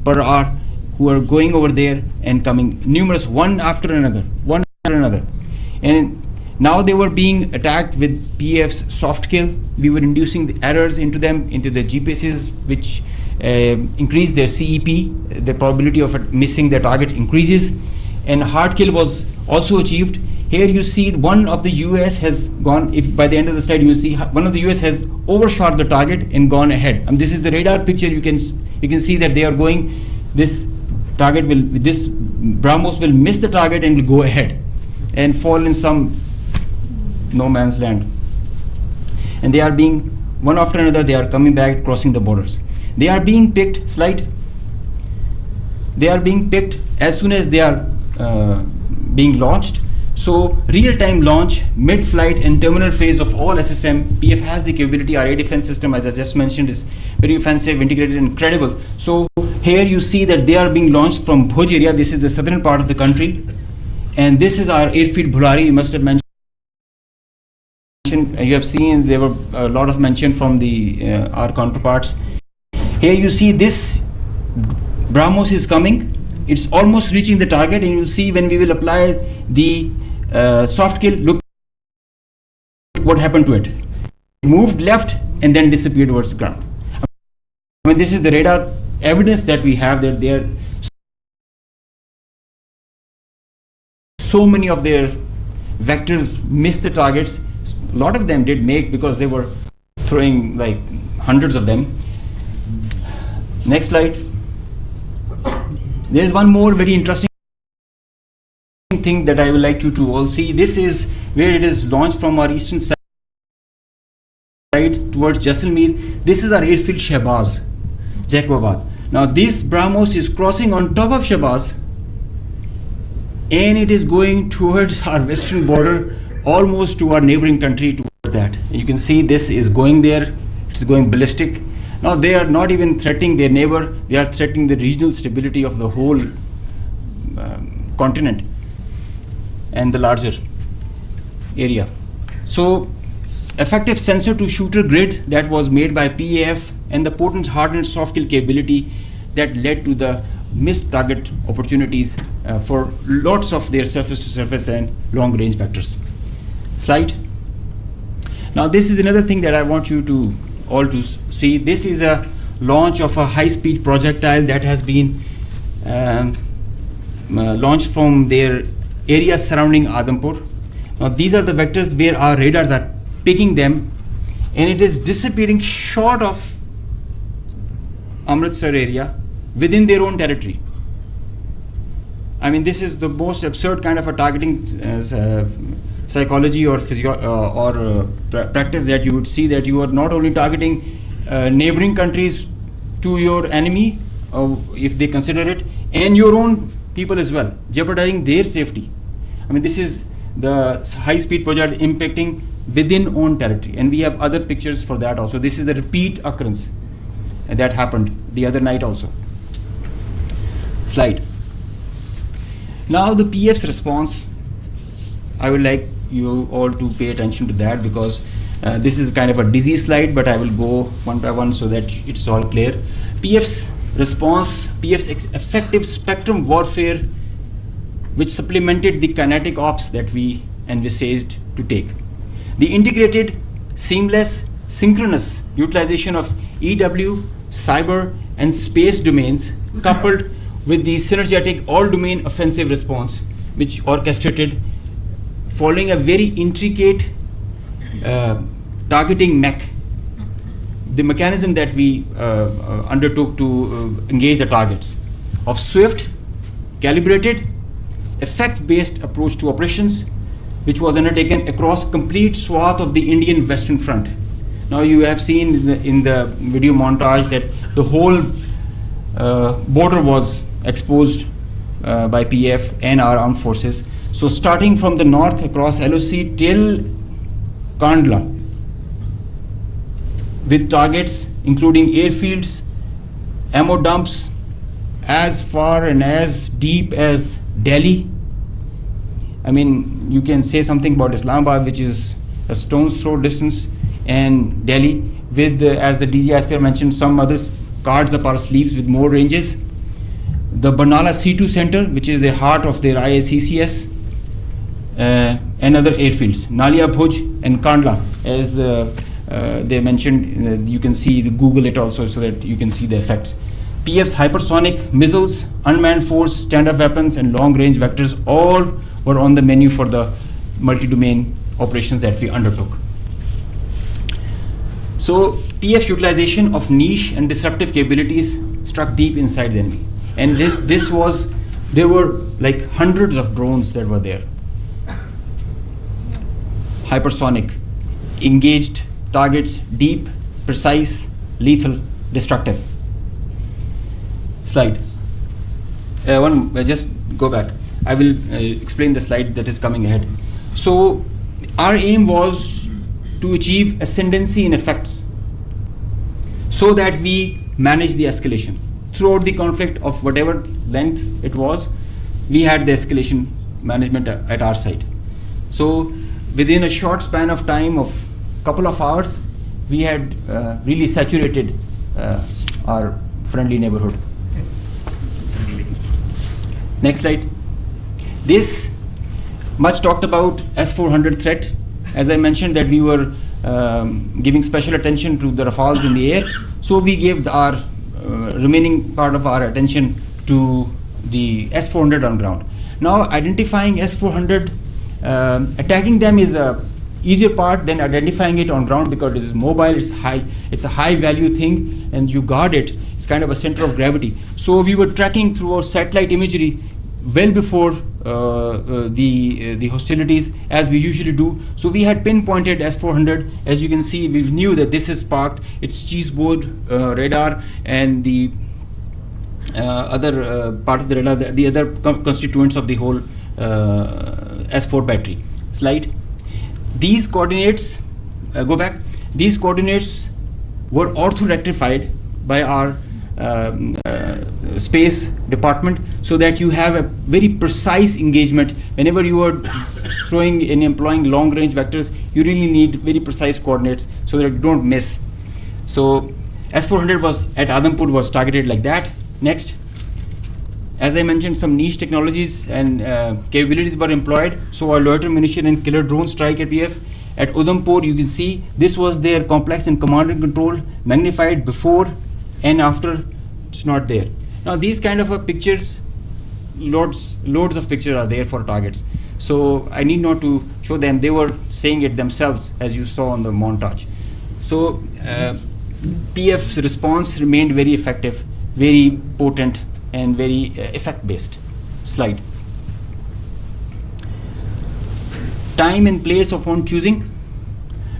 per hour, who are going over there and coming, numerous, one after another. And now they were being attacked with PF's soft kill. We were inducing the errors into them, into the GPSs, which increased their CEP. The probability of missing their target increases. And hard kill was also achieved. Here you see one of the US has gone, if by the end of the slide you will see one of the US has overshot the target and gone ahead. And this is the radar picture. You can see that they are going, this target will, this BrahMos will miss the target and will go ahead and fall in some no man's land. And they are being, one after another, they are coming back, crossing the borders. They are being picked, slide. They are being picked as soon as they are being launched. So real-time launch, mid-flight and terminal phase of all SSM, PF has the capability. Our air defense system, as I just mentioned, is very offensive, integrated and credible. So here you see that they are being launched from Bhuj area. This is the southern part of the country. And this is our airfield Bhulari. You must have mentioned, you have seen there were a lot of mention from the our counterparts. Here you see this BrahMos is coming. It's almost reaching the target, and you'll see when we will apply the soft kill, look what happened to it. It moved left and then disappeared towards the ground. I mean, this is the radar evidence that we have, that there so many of their vectors missed the targets. A lot of them did make, because they were throwing like hundreds of them. Next slide. There is one more very interesting thing that I would like you to all see. This is where it is launched from our eastern side towards Jaisalmer. This is our airfield Shahbaz, Jacobabad. Now this BrahMos is crossing on top of Shahbaz, and it is going towards our western border, almost to our neighboring country, towards that. You can see this is going there, it's going ballistic. Now they are not even threatening their neighbor, they are threatening the regional stability of the whole continent and the larger area. So effective sensor to shooter grid that was made by PAF, and the potent hardened soft kill capability that led to the missed target opportunities for lots of their surface to surface and long range vectors. Slide. Now this is another thing that I want you to all to see. This is a launch of a high speed projectile that has been launched from their area surrounding Adampur. Now these are the vectors where our radars are picking them, and it is disappearing short of Amritsar area within their own territory. I mean, this is the most absurd kind of a targeting psychology or practice that you would see, that you are not only targeting neighboring countries to your enemy, if they consider it, and your own people as well, jeopardizing their safety. I mean, this is the high-speed project impacting within own territory, and we have other pictures for that also. This is the repeat occurrence that happened the other night also. Slide. Now the PF's response, I would like you all to pay attention to that, because this is kind of a dizzy slide, but I will go one by one so that it's all clear. PF's response, PF's effective spectrum warfare, which supplemented the kinetic ops that we envisaged to take. The integrated, seamless, synchronous utilization of EW, cyber, and space domains, coupled with the synergetic all-domain offensive response, which orchestrated following a very intricate targeting mech, the mechanism that we undertook to engage the targets, of swift, calibrated, effect-based approach to operations, which was undertaken across complete swath of the Indian Western Front. Now you have seen in the video montage that the whole border was exposed by PF and our armed forces. So starting from the north across LOC till Kandla, with targets including airfields, ammo dumps as far and as deep as Delhi. I mean, you can say something about Islamabad, which is a stone's throw distance, and Delhi, with, as the DG ISPR mentioned, some other cards up our sleeves with more ranges. The Barnala C2 Center, which is the heart of their IACCS, and other airfields, Nalia Bhuj and Kandla, as they mentioned. You can see, Google it also so that you can see the effects. PF's hypersonic missiles, unmanned force, standard weapons, and long-range vectors all were on the menu for the multi-domain operations that we undertook. So PF utilization of niche and disruptive capabilities struck deep inside the enemy. And there were like hundreds of drones that were there. Hypersonic, engaged targets, deep, precise, lethal, destructive. Slide. Just go back. I will explain the slide that is coming ahead. So our aim was to achieve ascendancy in effects so that we manage the escalation. Throughout the conflict of whatever length it was, we had the escalation management at our side. So within a short span of time of couple of hours, we had really saturated our friendly neighborhood. Next slide. This much talked about S-400 threat. As I mentioned that we were giving special attention to the Rafales in the air, so we gave our remaining part of our attention to the S-400 on ground. Now identifying S-400, attacking them is a easier part than identifying it on ground because it is mobile, it's a high value thing, and you guard it. It's kind of a center of gravity. So we were tracking through our satellite imagery well before the hostilities, as we usually do. So we had pinpointed S-400. As you can see, we knew that this is parked. It's cheeseboard radar and the other part of the radar, the other constituents of the whole S4 battery. Slide. These coordinates, go back. These coordinates were ortho-rectified by our space department, so that you have a very precise engagement. Whenever you are throwing and employing long-range vectors, you really need very precise coordinates so that you don't miss. So S-400 was at Adhampur was targeted like that. Next. As I mentioned, some niche technologies and capabilities were employed. So our loiter munition and killer drone strike at PF. At Udhampur, you can see this was their complex and command and control, magnified before and after. It's not there. Now these kind of pictures, loads of pictures are there for targets. So I need not to show them. They were saying it themselves, as you saw on the montage. So PF's response remained very effective, very potent, and very effect-based. Slide. Time and place of own choosing,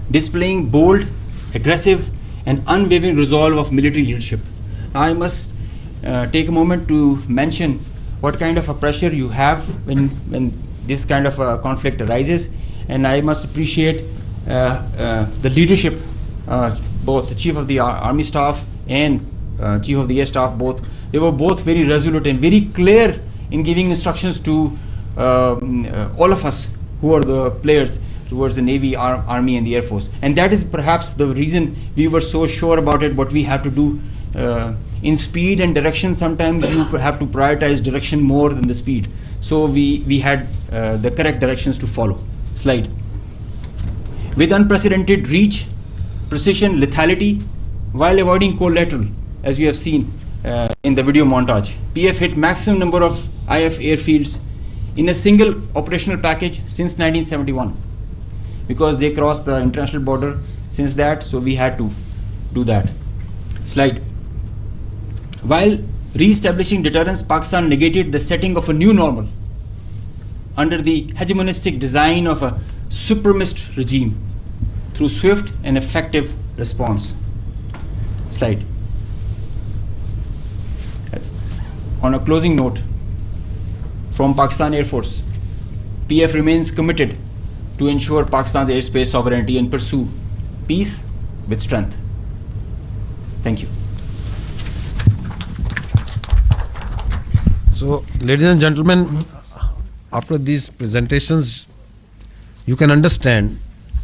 displaying bold, aggressive, and unwavering resolve of military leadership. Now I must take a moment to mention what kind of a pressure you have when this kind of a conflict arises, and I must appreciate the leadership, both the Chief of the Army Staff and Chief of the Air Staff, both. They were both very resolute and very clear in giving instructions to all of us who are the players towards the Navy, Army, and the Air Force. And that is perhaps the reason we were so sure about it, what we have to do. In speed and direction, sometimes you have to prioritize direction more than the speed. So we had the correct directions to follow. Slide. With unprecedented reach, precision, lethality, while avoiding collateral, as you have seen in the video montage. PF hit maximum number of IF airfields in a single operational package since 1971, because they crossed the international border since that, so we had to do that. Slide. While re-establishing deterrence, Pakistan negated the setting of a new normal under the hegemonistic design of a supremacist regime through swift and effective response. Slide. On a closing note, from Pakistan Air Force, PF remains committed to ensure Pakistan's airspace sovereignty and pursue peace with strength. Thank you. So, ladies and gentlemen, after these presentations, you can understand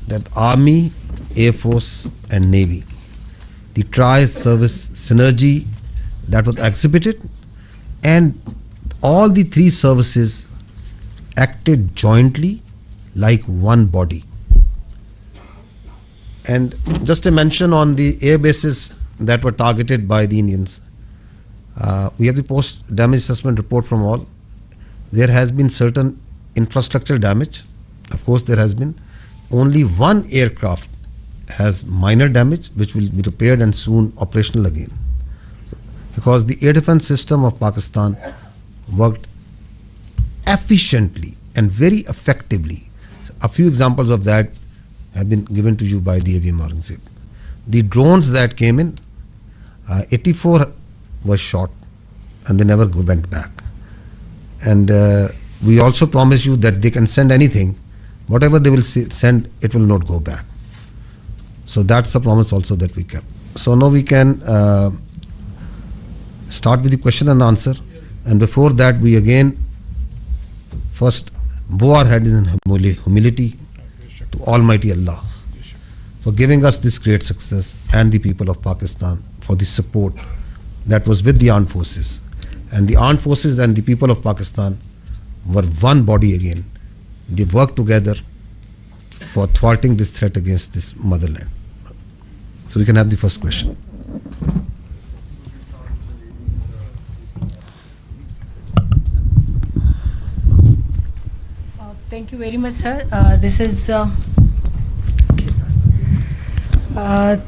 that Army, Air Force, and Navy the tri-service synergy that was exhibited, and all the three services acted jointly like one body. And just a mention on the air bases that were targeted by the Indians. We have the post-damage assessment report from all. There has been certain infrastructure damage. Of course, there has been. Only one aircraft has minor damage, which will be repaired and soon operational again. So, because the air defense system of Pakistan worked efficiently and very effectively. A few examples of that have been given to you by the AVM Aurangzeb. The drones that came in, 84 was shot and they never went back. And we also promise you that they can send anything. Whatever they will send, it will not go back. So that's a promise also that we kept. So now we can start with the question and answer. And before that, we again first bow our heads in humility to Almighty Allah for giving us this great success, and the people of Pakistan for the support that was with the armed forces. And the armed forces and the people of Pakistan were one body again. They worked together for thwarting this threat against this motherland. So we can have the first question. Thank you very much, sir.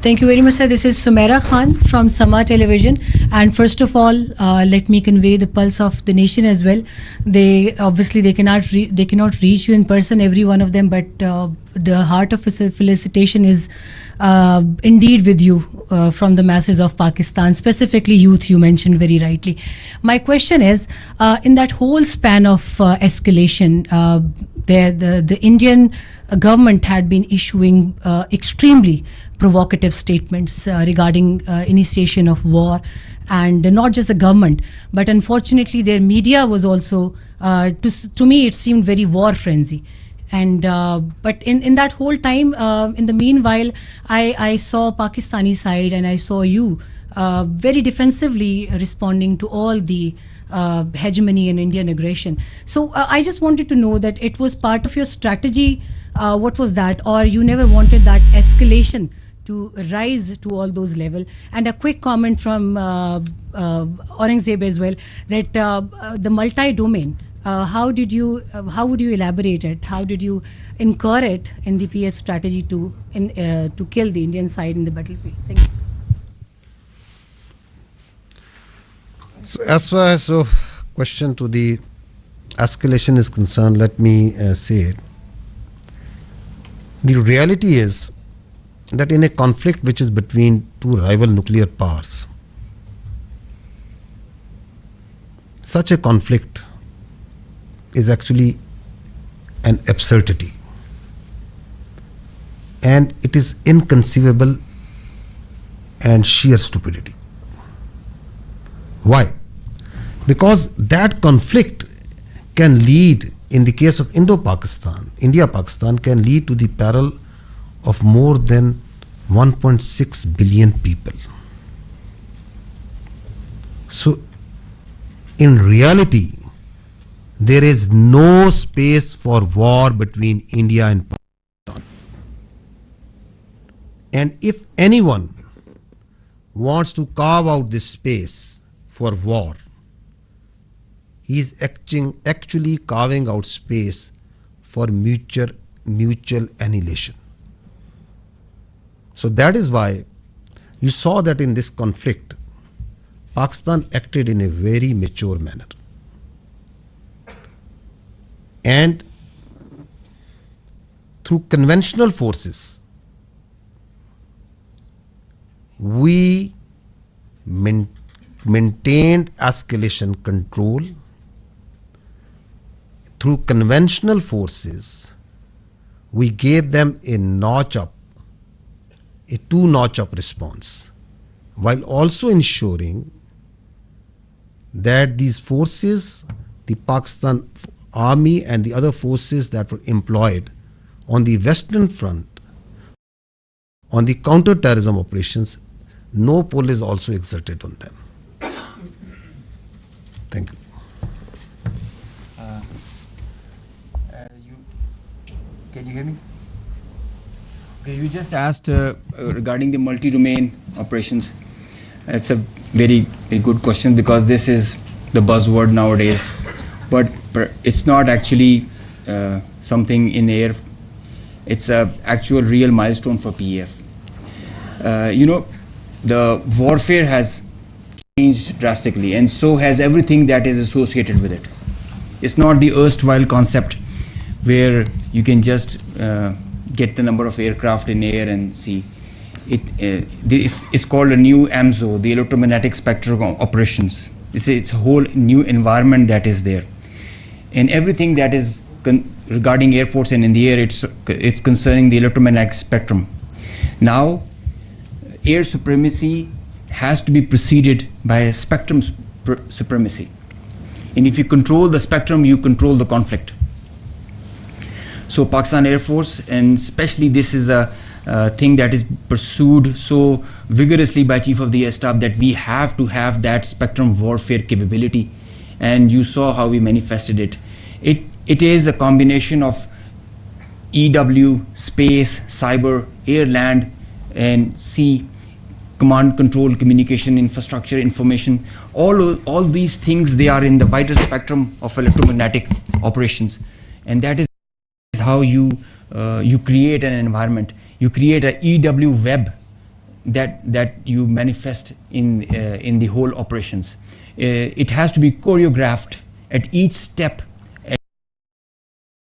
Thank you very much, sir. This is Sumaira Khan from Sama Television. And first of all, let me convey the pulse of the nation as well. They cannot reach you in person, every one of them, but the heart of felicitation is indeed with you from the masses of Pakistan, specifically youth, you mentioned very rightly. My question is, in that whole span of escalation, the Indian government had been issuing extremely provocative statements regarding initiation of war, and not just the government, but unfortunately their media was also, to me it seemed very war frenzy. And but in that whole time, in the meanwhile, I saw Pakistani side and I saw you very defensively responding to all the hegemony and Indian aggression. So I just wanted to know that it was part of your strategy. What was that? Or you never wanted that escalation to rise to all those levels? And a quick comment from Aurangzeb as well, that the multi-domain, how would you elaborate it? How did you incur it in the PF strategy to kill the Indian side in the battlefield? Thank you. So as far as question to the escalation is concerned, let me say it. The reality is that in a conflict which is between two rival nuclear powers, such a conflict is actually an absurdity, and it is inconceivable and sheer stupidity. Why? Because that conflict can lead, in the case of Indo-Pakistan, India-Pakistan, can lead to the peril of more than 1.6 billion people. So, in reality, there is no space for war between India and Pakistan. And if anyone wants to carve out this space for war, he is actually carving out space for mutual annihilation. So that is why you saw that in this conflict, Pakistan acted in a very mature manner. And through conventional forces, we maintained escalation control. Through conventional forces, we gave them a two-notch up response, while also ensuring that these forces, the Pakistan Army and the other forces that were employed on the Western Front, on the counter-terrorism operations, no pull is also exerted on them. Thank you. Can you hear me? Okay, you just asked regarding the multi-domain operations. It's a very, very good question because this is the buzzword nowadays, but it's not actually something in air. It's a actual real milestone for PEF. The warfare has changed drastically, and so has everything that is associated with it. It's not the erstwhile concept where you can just get the number of aircraft in air and see. It's called a new AMSO, the electromagnetic spectrum operations. It's a whole new environment that is there. And everything that is regarding Air Force and in the air, it's concerning the electromagnetic spectrum. Now, air supremacy has to be preceded by a spectrum supremacy. And if you control the spectrum, you control the conflict. So Pakistan Air Force, and especially this is a thing that is pursued so vigorously by Chief of the Air Staff, that we have to have that spectrum warfare capability. And you saw how we manifested it. It is a combination of EW, space, cyber, air, land, and sea, command, control, communication, infrastructure, information. All these things, they are in the wider spectrum of electromagnetic operations. And that is how you create an environment. You create a EW web that you manifest in the whole operations. It has to be choreographed at each step,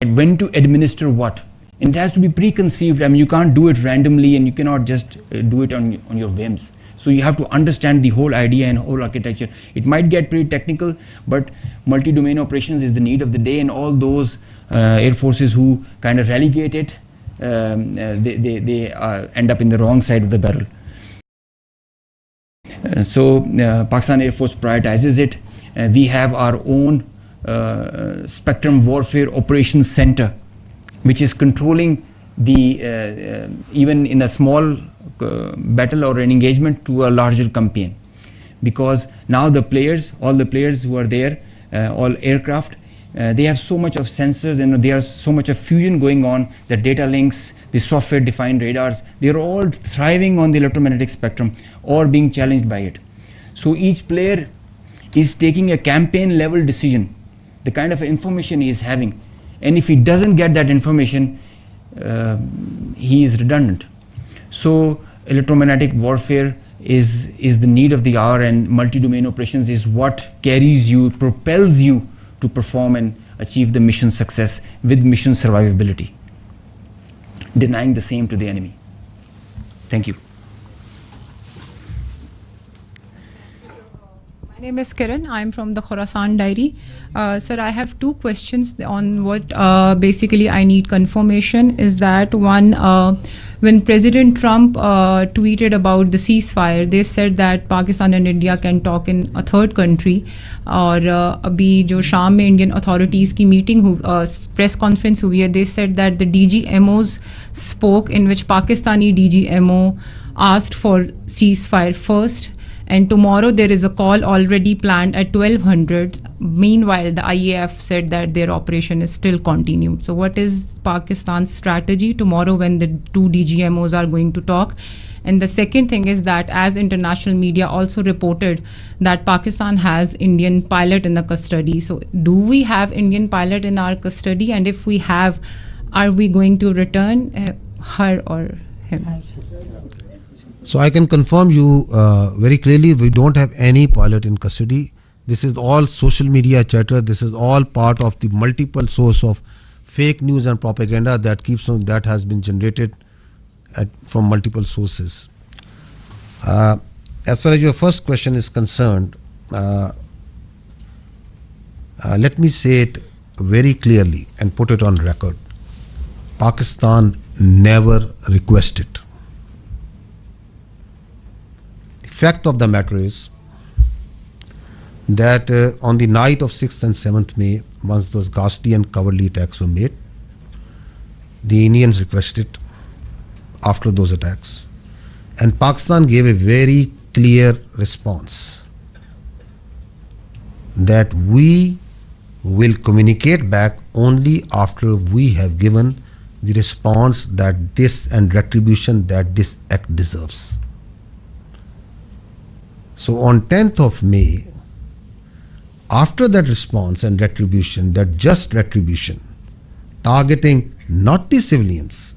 and when to administer what. And it has to be preconceived. I mean, you can't do it randomly, and you cannot just do it on your whims. So you have to understand the whole idea and whole architecture. It might get pretty technical, but multi-domain operations is the need of the day, and all those air forces who kind of relegate it, they end up in the wrong side of the barrel. So Pakistan Air Force prioritizes it. We have our own Spectrum Warfare Operations Center, which is controlling the even in a small battle or an engagement to a larger campaign. Because now all the players who are there, all aircraft, they have so much of sensors, and there's so much of fusion going on, the data links, the software defined radars, they're all thriving on the electromagnetic spectrum or being challenged by it. So each player is taking a campaign level decision, the kind of information he is having. And if he doesn't get that information, he is redundant. So electromagnetic warfare is the need of the hour, and multi-domain operations is what carries you, propels you to perform and achieve the mission success with mission survivability, denying the same to the enemy. Thank you. My name is Kiran. I'm from the Khorasan Diary. Sir, I have two questions on what basically I need confirmation. Is that one, when President Trump tweeted about the ceasefire, they said that Pakistan and India can talk in a third country. और अभी जो शाम में Indian authorities की meeting press conference हुई है, they said that the DGMOs spoke, in which Pakistani DGMO asked for ceasefire first. And tomorrow there is a call already planned at 1200. Meanwhile, the IAF said that their operation is still continued. So what is Pakistan's strategy tomorrow when the two DGMOs are going to talk? And the second thing is that, as international media also reported, that Pakistan has Indian pilot in the custody. So do we have Indian pilot in our custody? And if we have, are we going to return her or him? So I can confirm you very clearly, we don't have any pilot in custody. This is all social media chatter. This is all part of the multiple source of fake news and propaganda that has been generated from multiple sources. As far as your first question is concerned, let me say it very clearly and put it on record. Pakistan never requested. The fact of the matter is that on the night of 6th and 7th May, once those ghastly and cowardly attacks were made, the Indians requested after those attacks. And Pakistan gave a very clear response that we will communicate back only after we have given the response that this and retribution that this act deserves. So on 10th of May, after that response and retribution, that just retribution, targeting not the civilians,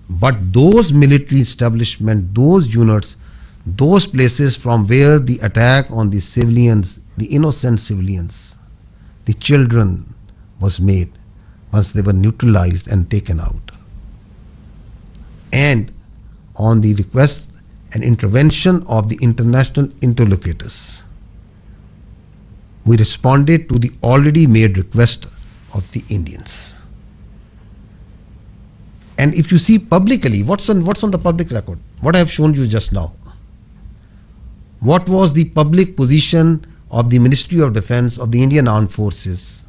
but those military establishments, those units, those places from where the attack on the civilians, the innocent civilians, the children was made, once they were neutralized and taken out. And on the request and intervention of the international interlocutors, we responded to the already made request of the Indians. And if you see publicly, what's on the public record? What I have shown you just now. What was the public position of the Ministry of Defense of the Indian Armed Forces?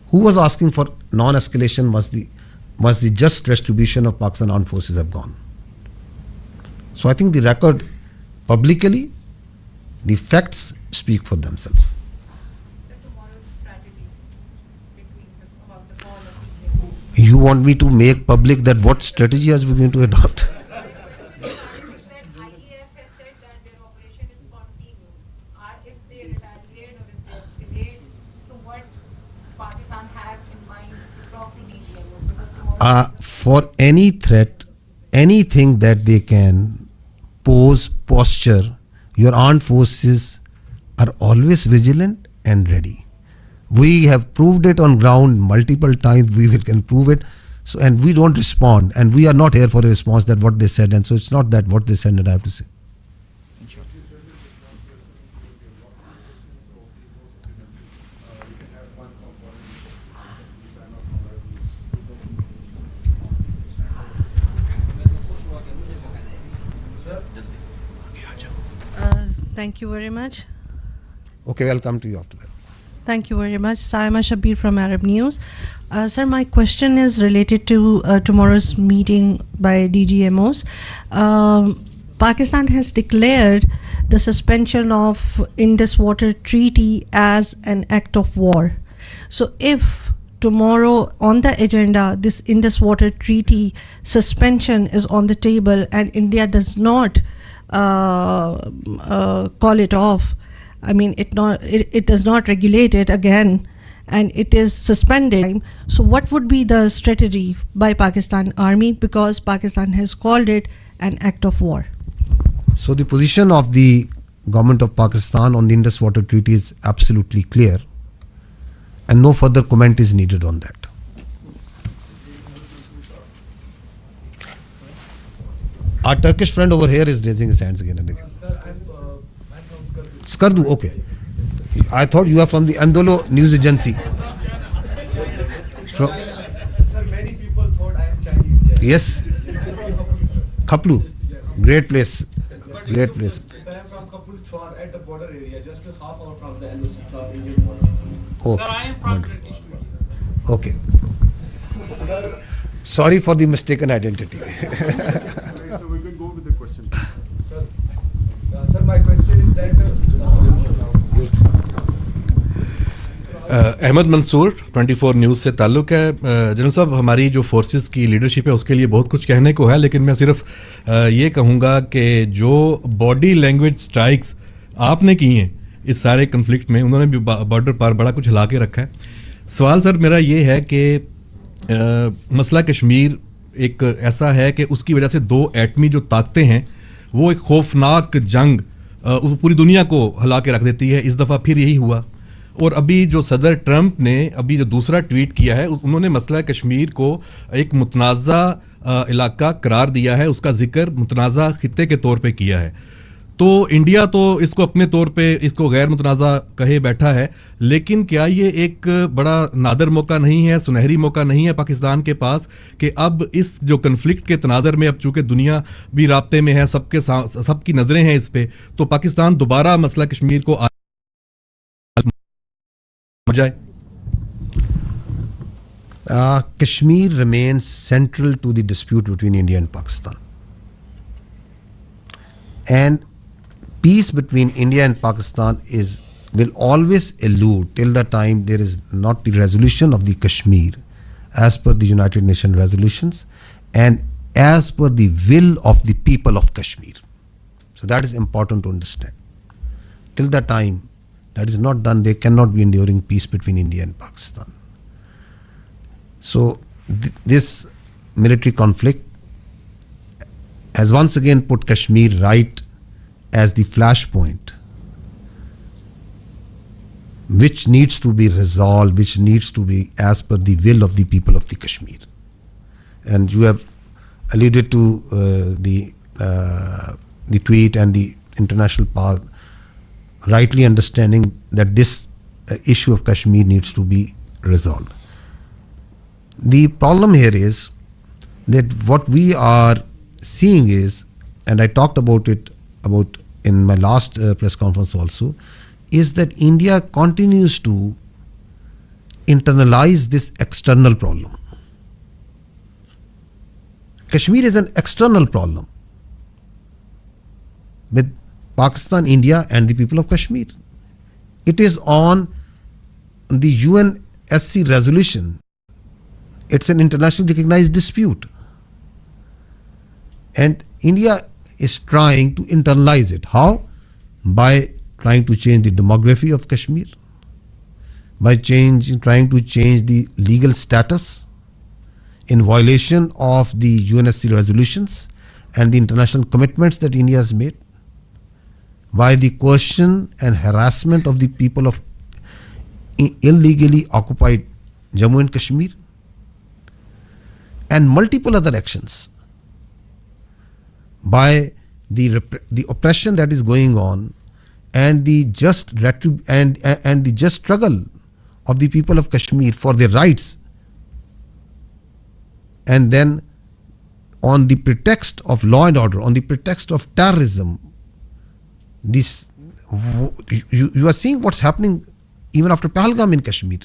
Who was asking for non-escalation once the just retribution of Pakistan Armed Forces have gone? So I think the record publicly, the facts speak for themselves. You want me to make public that what strategy are we going to adopt? For any threat, anything that they can pose, posture, your armed forces are always vigilant and ready. We have proved it on ground multiple times. We can prove it. So, and we don't respond, and we are not here for a response that what they said. And so it's not that what they said that I have to say. Thank you very much. Okay, I'll come to you after that. Thank you very much. Saima Shabir from Arab News. Sir, my question is related to tomorrow's meeting by DGMOs. Pakistan has declared the suspension of Indus Water Treaty as an act of war. So if tomorrow on the agenda this Indus Water Treaty suspension is on the table and India does not call it off, I mean, it does not regulate it again, and it is suspended. So what would be the strategy by Pakistan Army, because Pakistan has called it an act of war? So the position of the government of Pakistan on the Indus Water Treaty is absolutely clear, and no further comment is needed on that. Our Turkish friend over here is raising his hands again and again. Skardu, okay. I thought you are from the Andolo news agency. Sir, many people thought I am Chinese here. Yes. Khaplu, great place. Great place. Sir, I am from Khaplu Chwar at the border area, just a half hour from the NOC, from Indian border. Oh, Sir, I am from British. Okay. Sir, sorry for the mistaken identity. So we can go with the question. Sir, my question is that Ahmad Mansoor 24 news से ताल्लुक़ है। General साहब, हमारी जो forces की leadership है उसके लिए बहुत कुछ कहने को है, लेकिन मैं सिर्फ ये कहूँगा कि जो बॉडी लैंग्वेज स्ट्राइक्स आपने की हैं इस सारे कन्फ्लिक्ट में, उन्होंने भी बॉर्डर पर बड़ा कुछ हिला के रखा है। सवाल सर मेरा ये है कि मसला कश्मीर एक ऐसा है कि उसकी वजह से दो एटमी जो ताकतें हैं वो एक खौफनाक जंग पूरी दुनिया को हिला के रख देती है। इस दफ़ा फिर यही हुआ, और अभी जो सदर ट्रंप ने अभी जो दूसरा ट्वीट किया है उन्होंने मसला कश्मीर को एक मुतनाज़ा इलाका करार दिया है, उसका जिक्र मुतनाज़ा खित्ते के तौर पे किया है। तो इंडिया तो इसको अपने तौर पे इसको गैर मुतनाज़ा कहे बैठा है, लेकिन क्या ये एक बड़ा नादर मौका नहीं है, सुनहरी मौका नहीं है पाकिस्तान के पास कि अब इस जो कन्फ्लिक्ट के तनाज़र में अब चूँकि दुनिया भी राब्ते में है, सबकी नज़रें हैं इस पर, तो पाकिस्तान दोबारा मसला कश्मीर को जाए? Kashmir remains central to the dispute between India and Pakistan. And peace between India and Pakistan will always elude till the time there is not the resolution of the Kashmir as per the United Nations resolutions and as per the will of the people of Kashmir. So that is important to understand. Till the time that is not done, there cannot be enduring peace between India and Pakistan. So this military conflict has once again put Kashmir right as the flashpoint which needs to be resolved, which needs to be as per the will of the people of the Kashmir. And you have alluded to the tweet and the international path, rightly understanding that this issue of Kashmir needs to be resolved. The problem here is that what we are seeing is, and I talked about it in my last press conference also, is that India continues to internalize this external problem. Kashmir is an external problem with Pakistan, India and the people of Kashmir. It is on the UNSC resolution. It's an internationally recognized dispute. And India is trying to internalize it. How? By trying to change the demography of Kashmir, by trying to change the legal status in violation of the UNSC resolutions and the international commitments that India has made, by the coercion and harassment of the people of illegally occupied Jammu and Kashmir, and multiple other actions, by the oppression that is going on and the just and the just struggle of the people of Kashmir for their rights. And then on the pretext of law and order, on the pretext of terrorism, this you are seeing what's happening even after Pahalgam in Kashmir.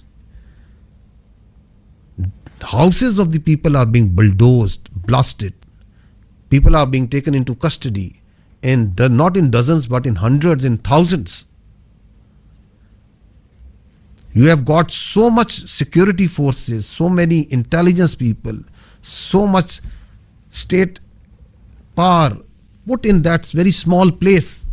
Houses of the people are being bulldozed, blasted. People are being taken into custody, and not in dozens but in hundreds and thousands. You have got so much security forces, so many intelligence people, so much state power put in that very small place.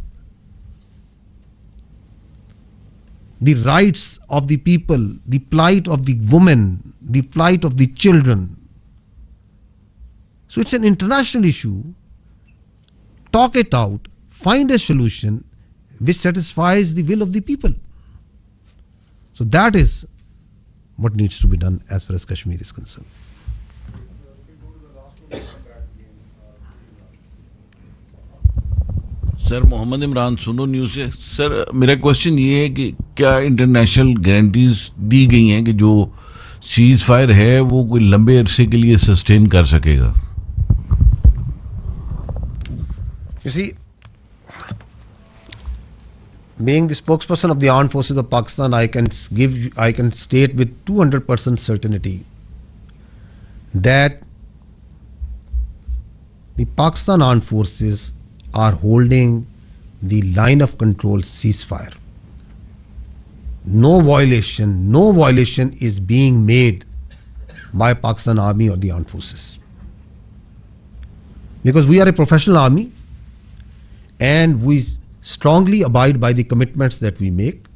The rights of the people, the plight of the women, the plight of the children. So it's an international issue. Talk it out, find a solution which satisfies the will of the people. So that is what needs to be done as far as Kashmir is concerned. Sir Mohammad Imran Suno news से। Sir मेरा question ये है कि क्या international guarantees दी गई हैं कि जो सीज फायर है वो कोई लंबे अरसे के लिए सस्टेन कर सकेगा? You see, being the spokesperson of the armed forces of Pakistan, I can state with 200% certainty that the Pakistan armed forces are holding the line of control ceasefire. No violation is being made by Pakistan Army or the armed forces. Because we are a professional army and we strongly abide by the commitments that we make,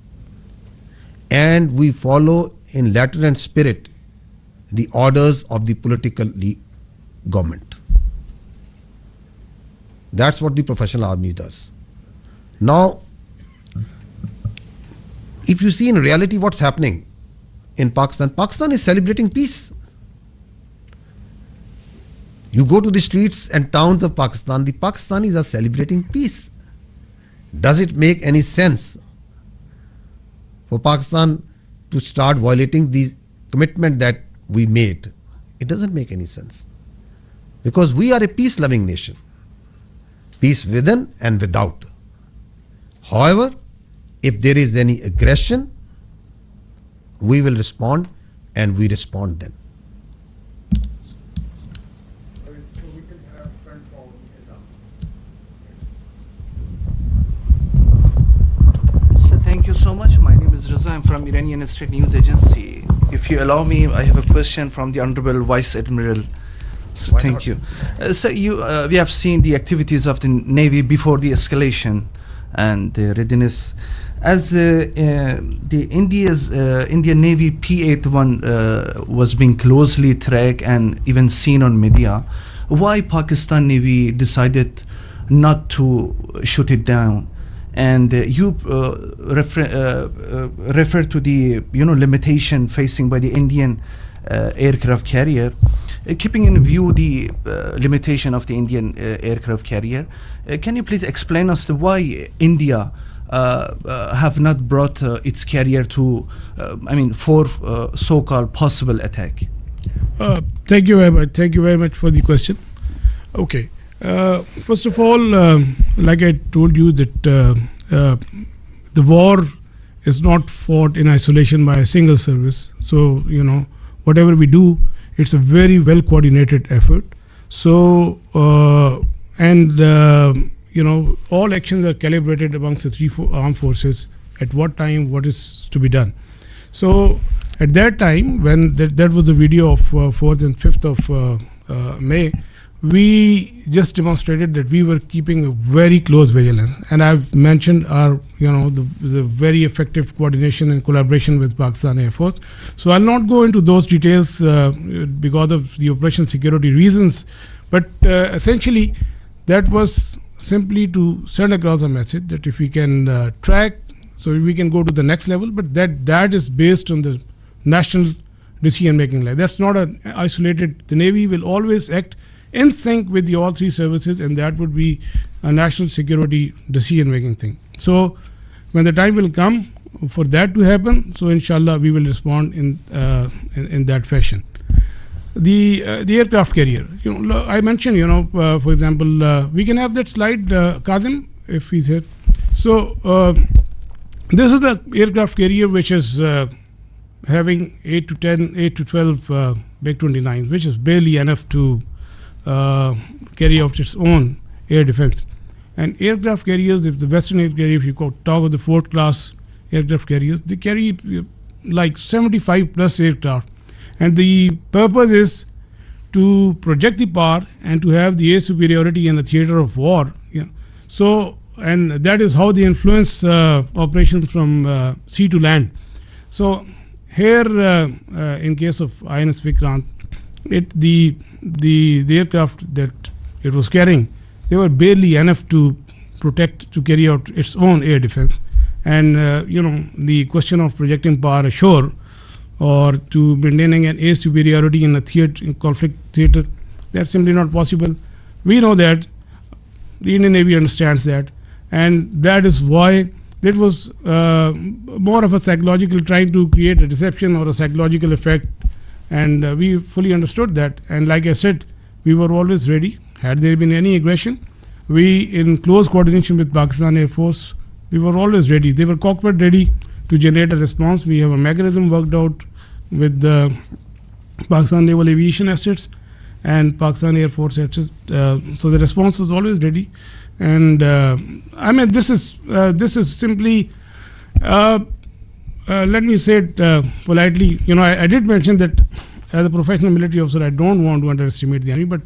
and we follow in letter and spirit the orders of the political government. That's what the professional army does. Now, if you see in reality what's happening in Pakistan, Pakistan is celebrating peace. You go to the streets and towns of Pakistan, the Pakistanis are celebrating peace. Does it make any sense for Pakistan to start violating the commitment that we made? It doesn't make any sense. Because we are a peace-loving nation. Peace within and without. However, if there is any aggression, we will respond, and we respond then. you so much. My name is Raza. I'm from Iranian State News Agency. If you allow me, I have a question from the Honorable Vice Admiral. So thank you. So we have seen the activities of the Navy before the escalation and the readiness. As the Indian Navy P-81 was being closely tracked and even seen on media, why Pakistan Navy decided not to shoot it down? And you refer to the limitation facing by the Indian aircraft carrier. Keeping in view the limitation of the Indian aircraft carrier, can you please explain us why India have not brought its carrier to, for so-called possible attack? Thank you very much. Thank you very much for the question. Okay. First of all, like I told you that the war is not fought in isolation by a single service. So, whatever we do, it's a very well coordinated effort. So, all actions are calibrated amongst the three armed forces at what time, what is to be done. So, at that time, when that was the video of 4th and 5th of May, we just demonstrated that we were keeping a very close vigilance, and I've mentioned our the very effective coordination and collaboration with Pakistan Air Force. So I'll not go into those details because of the operational security reasons, but essentially that was simply to send across a message that if we can track, so we can go to the next level, but that is based on the national decision making. That's not an isolated. The Navy will always act in sync with the all three services, and that would be a national security decision-making thing. So when the time will come for that to happen, so inshallah we will respond in that fashion. The aircraft carrier, I mentioned, for example, we can have that slide, Kazim, if he's here. So this is the aircraft carrier which is having 8 to 12 MiG-29s, which is barely enough to carry out its own air defense. And aircraft carriers, if the Western air carrier, if you talk of the 4th class aircraft carriers, they carry like 75 plus aircraft. And the purpose is to project the power and to have the air superiority in the theater of war. So, and that is how they influence operations from sea to land. So here, in case of INS Vikrant, the aircraft that it was carrying, they were barely enough to carry out its own air defense. And the question of projecting power ashore or to maintaining an air superiority in a conflict theater, that's simply not possible. We know that, the Indian Navy understands that, and that is why it was more of a psychological, trying to create a deception or a psychological effect. And we fully understood that. And like I said, we were always ready. Had there been any aggression, we, in close coordination with Pakistan Air Force, we were always ready. They were cockpit ready to generate a response. We have a mechanism worked out with the Pakistan Naval Aviation assets and Pakistan Air Force assets. So the response was always ready. And this is simply, let me say it politely. I did mention that as a professional military officer, I don't want to underestimate the enemy, but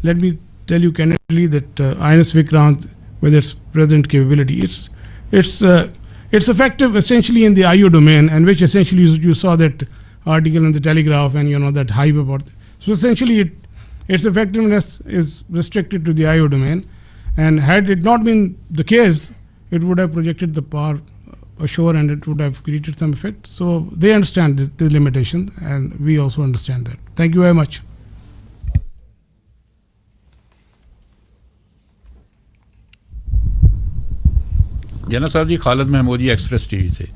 let me tell you candidly that INS Vikrant, with its present capability, it's effective essentially in the IO domain, and which essentially you saw that article in the Telegraph and that hype about. So essentially, its effectiveness is restricted to the IO domain, and had it not been the case, it would have projected the power ashore and it would have created some effect. So they understand the limitation, and we also understand that. Thank you very much. जना साहब जी, Khalid Mahmoodi express TV से।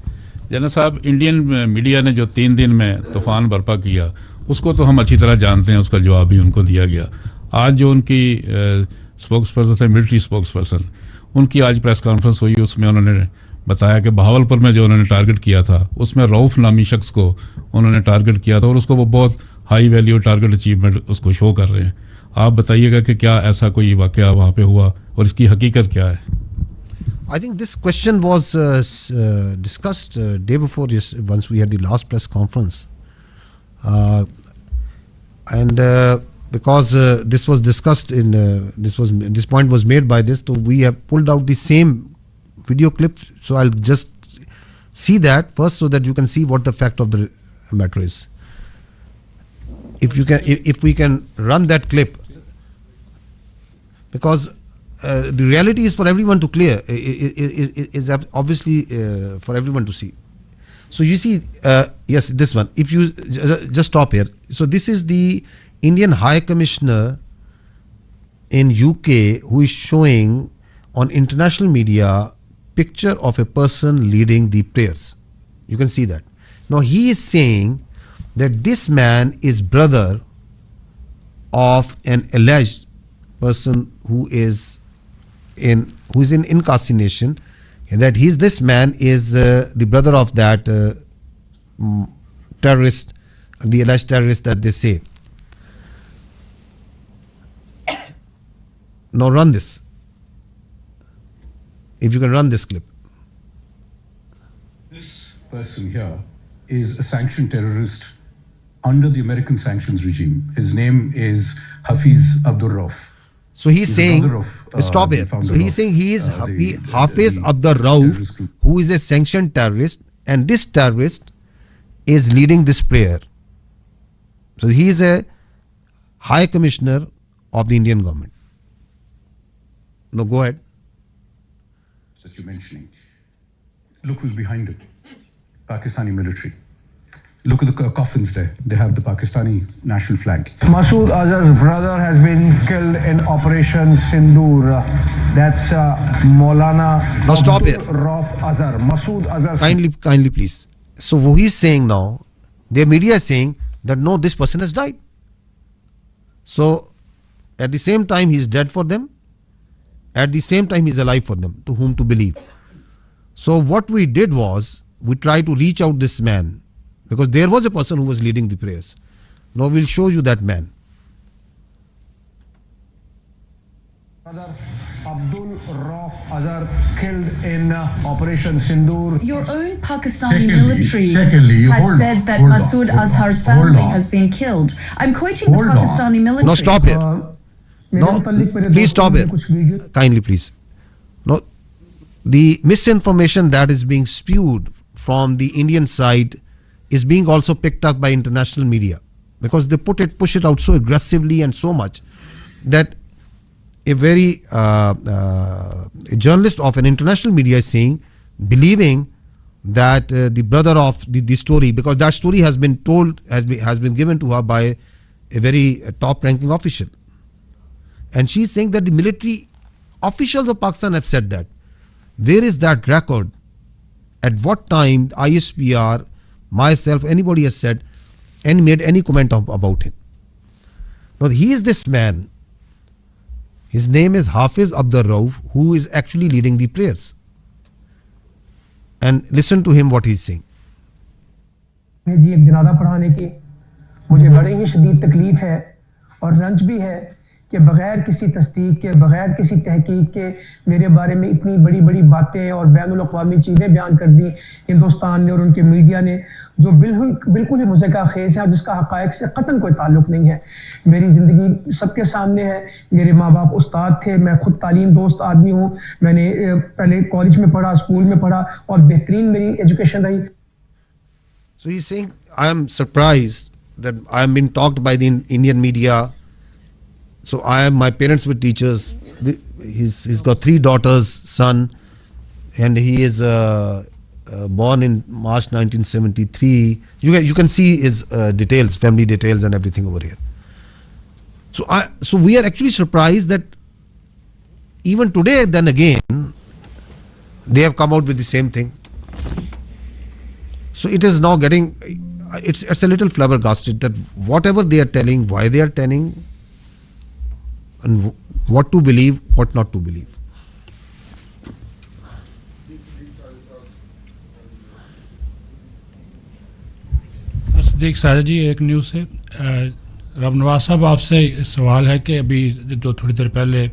जना साहब, Indian media ने जो 3 दिन में तूफ़ान बर्पा किया, उसको तो हम अच्छी तरह जानते हैं, उसका जवाब भी उनको दिया गया। आज जो उनकी स्पोक्स पर्सन थे, मिलिट्री स्पोक्स पर्सन, उनकी आज प्रेस कॉन्फ्रेंस हुई, उसमें उन्होंने बताया कि बहावलपुर में जो उन्होंने टारगेट किया था, उसमें रऊफ़ नामी शख्स को उन्होंने टारगेट किया था, और उसको वो बहुत हाई वैल्यू टारगेट अचीवमेंट उसको शो कर रहे हैं। आप बताइएगा कि क्या ऐसा कोई वाक़या वहाँ पे हुआ और इसकी हकीकत क्या है? I think this question was discussed day before, once we had the last press conference. Because this was discussed in this point was made by this, so we have pulled out the same video clip. So I'll just see that first, so that you can see what the fact of the matter is. If we can run that clip, because the reality is for everyone to clear, is obviously for everyone to see. So you see, yes, this one. If you just stop here. So this is the Indian High Commissioner in UK who is showing on international media picture of a person leading the prayers. You can see that. Now he is saying that this man is brother of an alleged person who is in incarceration, and that this man is the brother of that terrorist, the alleged terrorist that they say. Now run this. If you can run this clip. This person here is a sanctioned terrorist under the American sanctions regime. His name is Hafiz Abdur Rauf. So he's saying, stop here. So he's saying he is Hafiz Abdur Rauf, who is a sanctioned terrorist, and this terrorist is leading this prayer. So he is a High Commissioner of the Indian government. No, go ahead. That you're mentioning. Look who's behind it. Pakistani military. Look at the coffins there. They have the Pakistani national flag. Masood Azhar's brother has been killed in Operation Sindoor. That's Maulana. Now stop here. Rauf Azhar. Masood Azhar. Kindly, please. So what he's saying now, their media is saying that no, this person has died. So at the same time, he's dead for them. At the same time, he's alive for them, to whom to believe. So what we did was, we tried to reach out this man, because there was a person who was leading the prayers. Now we'll show you that man. Abdul Rauf Azhar killed in Operation Sindoor. Your own Pakistani military has said that Masood Azhar's family has been killed. I'm quoting the Pakistani military. No, stop here. No, please stop here. Kindly, please. No, the misinformation that is being spewed from the Indian side is being also picked up by international media, because they push it out so aggressively and so much that a journalist of an international media is saying, believing that the brother of the story, because that story has been told, has been given to her by a very top-ranking official. And she's saying that the military officials of Pakistan have said that. Where is that record? At what time ISPR, myself, anybody has said and made any comment about him? Now he is this man. His name is Hafiz Abdur Rauf, who is actually leading the prayers. And listen to him what he's saying. जी एक जनाजा पढ़ाने की मुझे बड़ी ही शदीद तकलीफ है और रंज भी है कि बगैर किसी तस्दीक के, बगैर किसी तहकीक के मेरे बारे में इतनी बड़ी बड़ी बातें और बैनुल अक़वामी चीज़ें बयान कर दी हिंदुस्तान ने और उनके मीडिया ने, जो बिल्कुल ही मुज़क्का खेज़ है और जिसका हक़ाइक़ से क़तन कोई ताल्लुक़ नहीं है। मेरी ज़िंदगी सबके सामने है। मेरे माँ बाप उस्ताद थे, मैं खुद तालीम दोस्त आदमी हूँ। मैंने पहले कॉलेज में पढ़ा, स्कूल में पढ़ा और बेहतरीन मेरी एजुकेशन रही। So he's saying, I am surprised that I am being talked by the Indian media. So my parents were teachers. He's got 3 daughters, son, and he is born in March 1973. You can see his details, family details and everything over here. So we are actually surprised that even today, then again, they have come out with the same thing. So it is now getting, it's a little flabbergasted that whatever they are telling, why they are telling, and what to believe, what not to believe. Sadiq साजा जी, एक news से रब नवाज साहब, आपसे सवाल है कि अभी थोड़ी देर पहले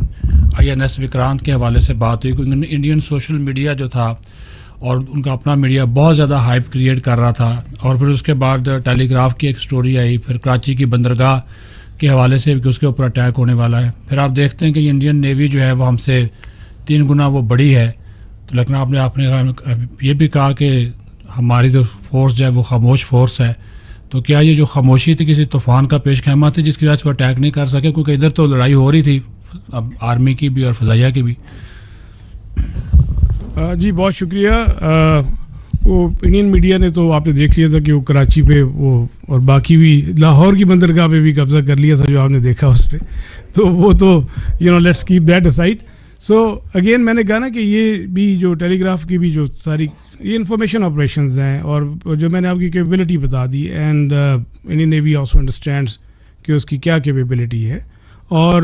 INS وکرانت کے حوالے سے بات ہوئی کیونکہ انڈین سوشل میڈیا جو تھا اور ان کا اپنا میڈیا بہت زیادہ ہائپ کریٹ کر رہا تھا، اور پھر اس کے بعد ٹیلی گراف کی ایک سٹوری آئی، پھر کراچی کی بندرگاہ کے حوالے سے کہ اس کے اوپر اٹیک ہونے والا ہے. پھر آپ دیکھتے ہیں کہ انڈین نیوی جو ہے وہ ہم سے 3 گنا وہ بڑی ہے. تو لیکن آپ نے یہ بھی کہا کہ ہماری جو فورس جو ہے وہ خاموش فورس ہے. تو کیا یہ جو خاموشی تھی کسی طوفان کا پیش خیمہ تھی جس کی وجہ سے وہ اٹیک نہیں کر سکے؟ کیونکہ ادھر تو لڑائی ہو رہی تھی اب آرمی کی بھی اور فضائیہ کی بھی. جی بہت شکریہ. وہ انڈین میڈیا نے تو آپ نے دیکھ لیا تھا کہ وہ کراچی پہ وہ اور باقی بھی لاہور کی بندرگاہ پہ بھی قبضہ کر لیا تھا جو آپ نے دیکھا اس پہ. تو وہ تو let's keep that aside. So again میں نے کہا نا کہ یہ بھی جو ٹیلی گراف کی بھی جو ساری یہ انفارمیشن آپریشنز ہیں اور جو میں نے آپ کی کیپیبلٹی بتا دی، and Indian Navy also understands کہ اس کی کیا کیپیبلٹی ہے. اور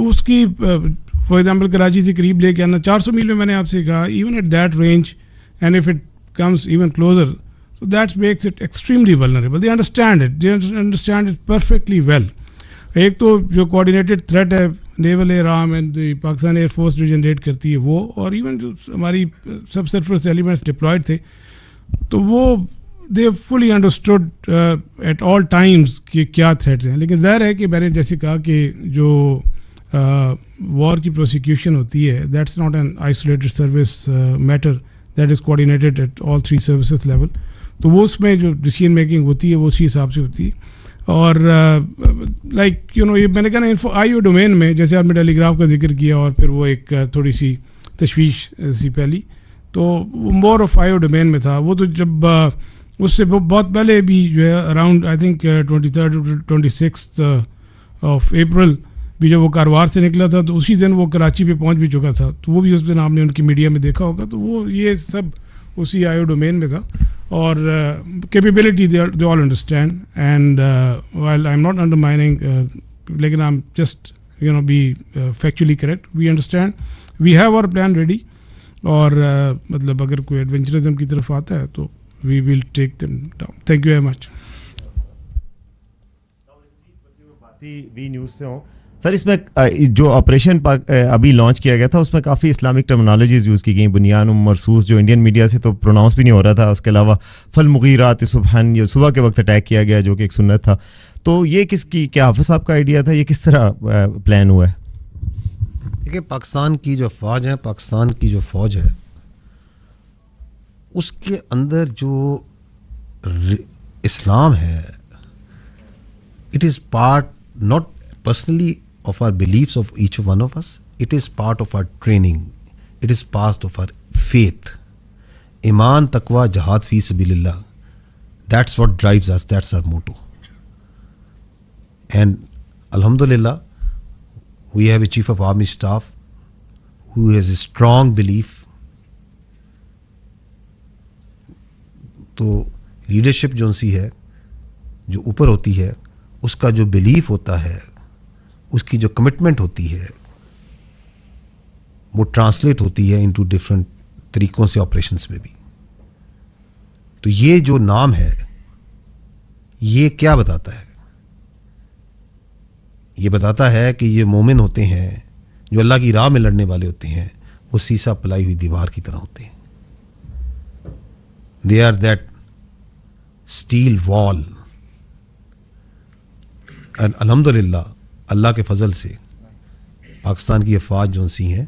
اس کی فار ایگزامپل کراچی سے قریب لے کے آنا 400 میل میں نے آپ سے کہا even at that range and if it comes even closer so that makes it extremely vulnerable. They understand it perfectly well. ایک تو جو کوآرڈینیٹڈ تھریٹ ہے naval air arm and Pakistan air force جو جنریٹ کرتی ہے وہ، اور ایون جو ہماری سب سرفس ایلیمنٹس ڈپلائڈ تھے تو وہ دے فلی انڈرسٹوڈ ایٹ آل ٹائمز کہ کیا تھریٹس ہیں. لیکن ظاہر ہے کہ میں نے جیسے کہا کہ جو وار کی پروسیکیوشن ہوتی ہے that's not an isolated service matter, that is coordinated at all 3 services level. تو وہ اس میں جو ڈیسیژن میکنگ ہوتی ہے وہ اسی حساب سے ہوتی ہے. اور لائک یہ میں نے کہا نا آئی او ڈومین میں جیسے آپ نے ٹیلی گراف کا ذکر کیا اور پھر وہ ایک تھوڑی سی تشویش سی پہلی، تو وہ more of I O domain میں تھا. وہ تو جب اس سے بہت پہلے بھی جو ہے around I think 23 26 of April بھی جب وہ کاروار سے نکلا تھا تو اسی دن وہ کراچی پہ پہنچ بھی چکا تھا. تو وہ بھی اس دن آپ نے ان کی میڈیا میں دیکھا ہوگا. تو وہ یہ سب اسی آئی او ڈومین میں تھا. اور capability they all understand and while I am not undermining لیکن I am just be factually correct. We understand we have our plan ready. اور مطلب اگر کوئی ایڈونچرزم کی طرف آتا ہے تو we will take them down. Thank you very much. وی نیوز سے ہوں سر. اس میں جو آپریشن ابھی لانچ کیا گیا تھا اس میں کافی اسلامک ٹرمنالوجیز یوز کی گئیں، بنیان مرسوس جو انڈین میڈیا سے تو پروناؤنس بھی نہیں ہو رہا تھا. اس کے علاوہ فالمغیرات صبحن یہ صبح کے وقت اٹیک کیا گیا جو کہ ایک سنت تھا. تو یہ کس کی کیا حافظ صاحب کا آئیڈیا تھا؟ یہ کس طرح پلان ہوا ہے؟ دیکھیے پاکستان کی جو فوج ہے، پاکستان کی جو فوج ہے اس کے اندر جو اسلام ہے it is part not personally of our beliefs of each one of us, it is part of our training, it is part of our faith. Iman, taqwa, jihad fi sabilillah, that's what drives us, that's our motto. And alhamdulillah we have a chief of army staff who has a strong belief. تو leadership جو سی ہے جو اوپر ہوتی ہے اس کا جو belief ہوتا ہے، اس کی جو کمٹمنٹ ہوتی ہے وہ ٹرانسلیٹ ہوتی ہے انٹو ڈفرینٹ طریقوں سے آپریشنس میں بھی. تو یہ جو نام ہے یہ کیا بتاتا ہے؟ یہ بتاتا ہے کہ یہ مومن ہوتے ہیں جو اللہ کی راہ میں لڑنے والے ہوتے ہیں، وہ سیسا پلائی ہوئی دیوار کی طرح ہوتے ہیں. دے آر دیٹ اسٹیل وال. اینڈ الحمدللہ اللہ کے فضل سے پاکستان کی افواج جو سی ہیں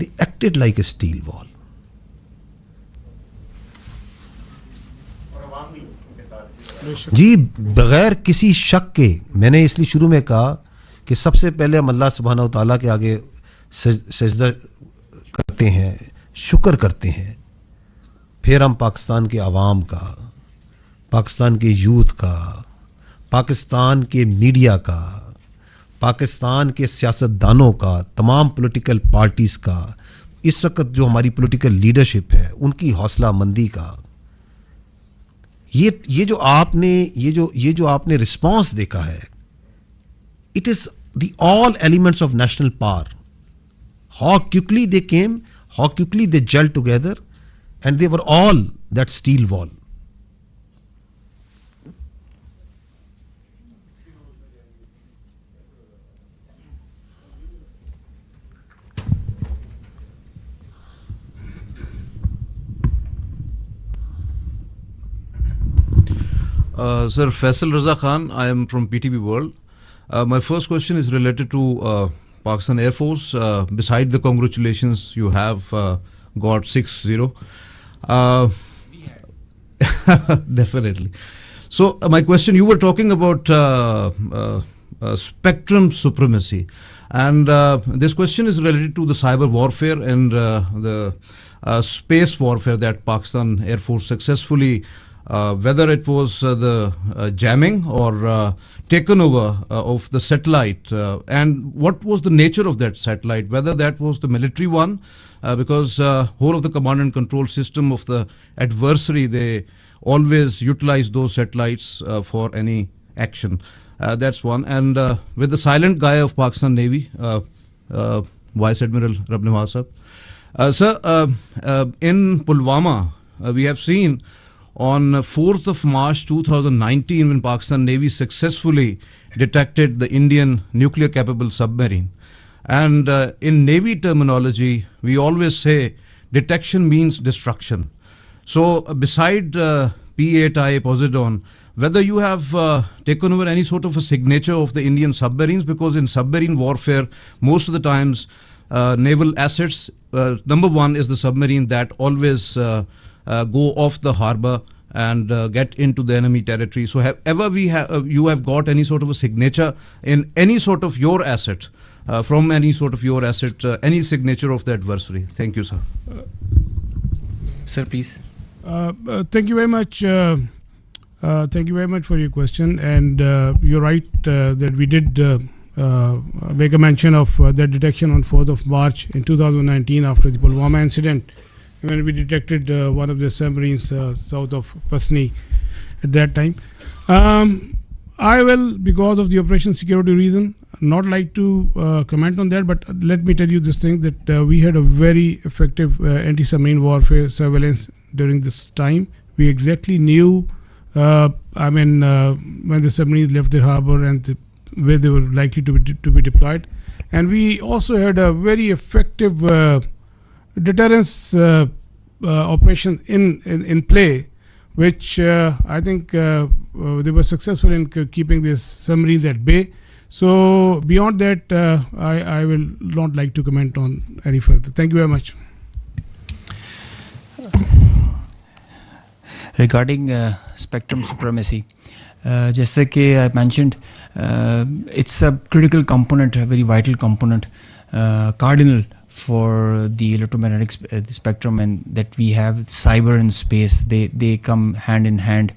دے ایکٹڈ لائک اے اسٹیل وال. جی بغیر کسی شک کے. میں نے اس لیے شروع میں کہا کہ سب سے پہلے ہم اللہ سبحانہ و تعالیٰ کے آگے سجدہ کرتے ہیں، شکر کرتے ہیں، پھر ہم پاکستان کے عوام کا، پاکستان کے یوتھ کا، پاکستان کے میڈیا کا، پاکستان کے سیاستدانوں کا، تمام پولیٹیکل پارٹیز کا، اس وقت جو ہماری پولیٹیکل لیڈرشپ ہے ان کی حوصلہ مندی کا. یہ جو آپ نے رسپانس دیکھا ہے it is the all elements of national power. How quickly they came, how quickly they gel together and they were all that steel wall. Sir Faisal Raza Khan, I am from PTV World. My first question is related to Pakistan Air Force. Beside the congratulations, you have got 6-0. Definitely. So my question, you were talking about spectrum supremacy, and this question is related to the cyber warfare and the space warfare that Pakistan Air Force successfully, whether it was the jamming or taken over of the satellite, and what was the nature of that satellite, whether that was the military one, because whole of the command and control system of the adversary, they always utilize those satellites for any action. That's one. And with the silent guy of Pakistan Navy, Vice Admiral Rab Nawaz sir, in Pulwama, we have seen on 4th of March 2019 when Pakistan Navy successfully detected the Indian nuclear capable submarine. And in Navy terminology, we always say detection means destruction. So beside P-8I Poseidon, whether you have taken over any sort of a signature of the Indian submarines, because in submarine warfare, most of the times naval assets, number one is the submarine that always go off the harbor and get into the enemy territory. So you have got any sort of a signature in any sort of your asset, from any sort of your asset, any signature of the adversary? Thank you, sir. Sir, please. Thank you very much. Thank you very much for your question. And you're right that we did make a mention of that detection on 4th of March in 2019 after the Pulwama incident, when we detected one of the submarines south of Pasni at that time. I will, because of the operation security reason, not like to comment on that, but let me tell you this thing, that we had a very effective anti-submarine warfare surveillance during this time. We exactly knew, when the submarines left the harbor and where they were likely to be deployed. And we also had a very effective deterrence operations in play, which I think they were successful in keeping these submarines at bay. So beyond that, I will not like to comment on any further. Thank you very much. Regarding spectrum supremacy, जैसे कि I mentioned, it's a critical component, a very vital component, cardinal for the electromagnetic spectrum, and that we have cyber and space. They come hand in hand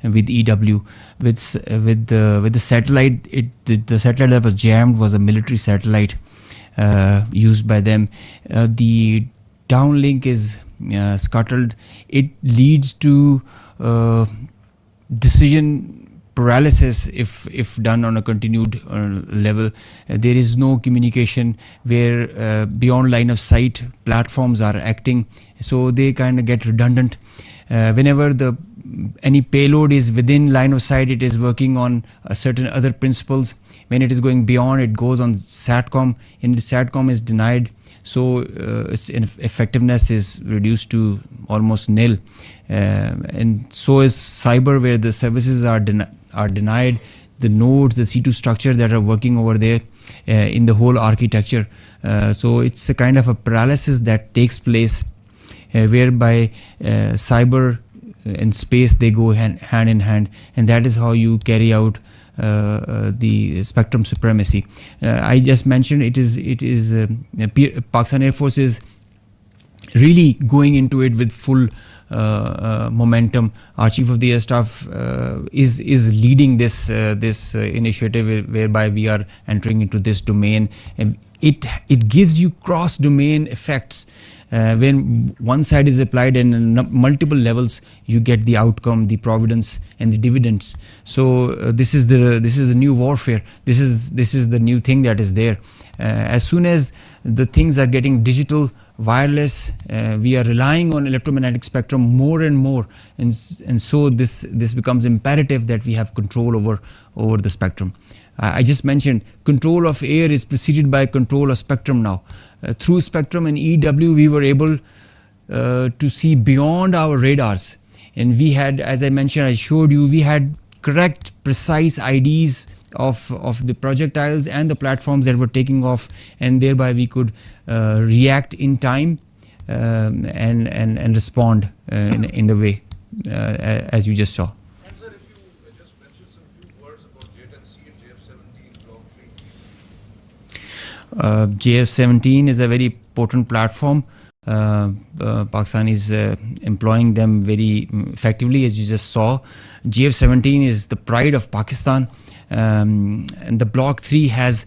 with EW, with the satellite. The satellite that was jammed was a military satellite used by them. The downlink is scuttled. It leads to decision paralysis if done on a continued level. There is no communication where beyond line of sight platforms are acting, so they kind of get redundant. Whenever any payload is within line of sight, it is working on certain other principles. When it is going beyond, it goes on SATCOM, and the SATCOM is denied, so its effectiveness is reduced to almost nil. And so is cyber, where the services are denied, the nodes, the C2 structure that are working over there in the whole architecture. So it's a kind of a paralysis that takes place, whereby cyber and space, they go hand in hand, and that is how you carry out the spectrum supremacy. I just mentioned it is Pakistan Air Force is really going into it with full momentum. Our Chief of the Air Staff is leading this initiative, whereby we are entering into this domain, and it gives you cross domain effects. When one side is applied and multiple levels, you get the outcome, the providence and the dividends. So this is the new warfare. This is the new thing that is there. As soon as the things are getting digital, wireless, we are relying on electromagnetic spectrum more and more, and so this becomes imperative that we have control over the spectrum. I just mentioned control of air is preceded by control of spectrum now. Through spectrum and EW, we were able to see beyond our radars. And we had, as I mentioned, I showed you, we had correct, precise IDs of the projectiles and the platforms that were taking off, and thereby we could react in time and respond in the way as you just saw. JF-17 is a very potent platform. Pakistan is employing them very effectively, as you just saw. JF-17 is the pride of Pakistan, and the Block 3 has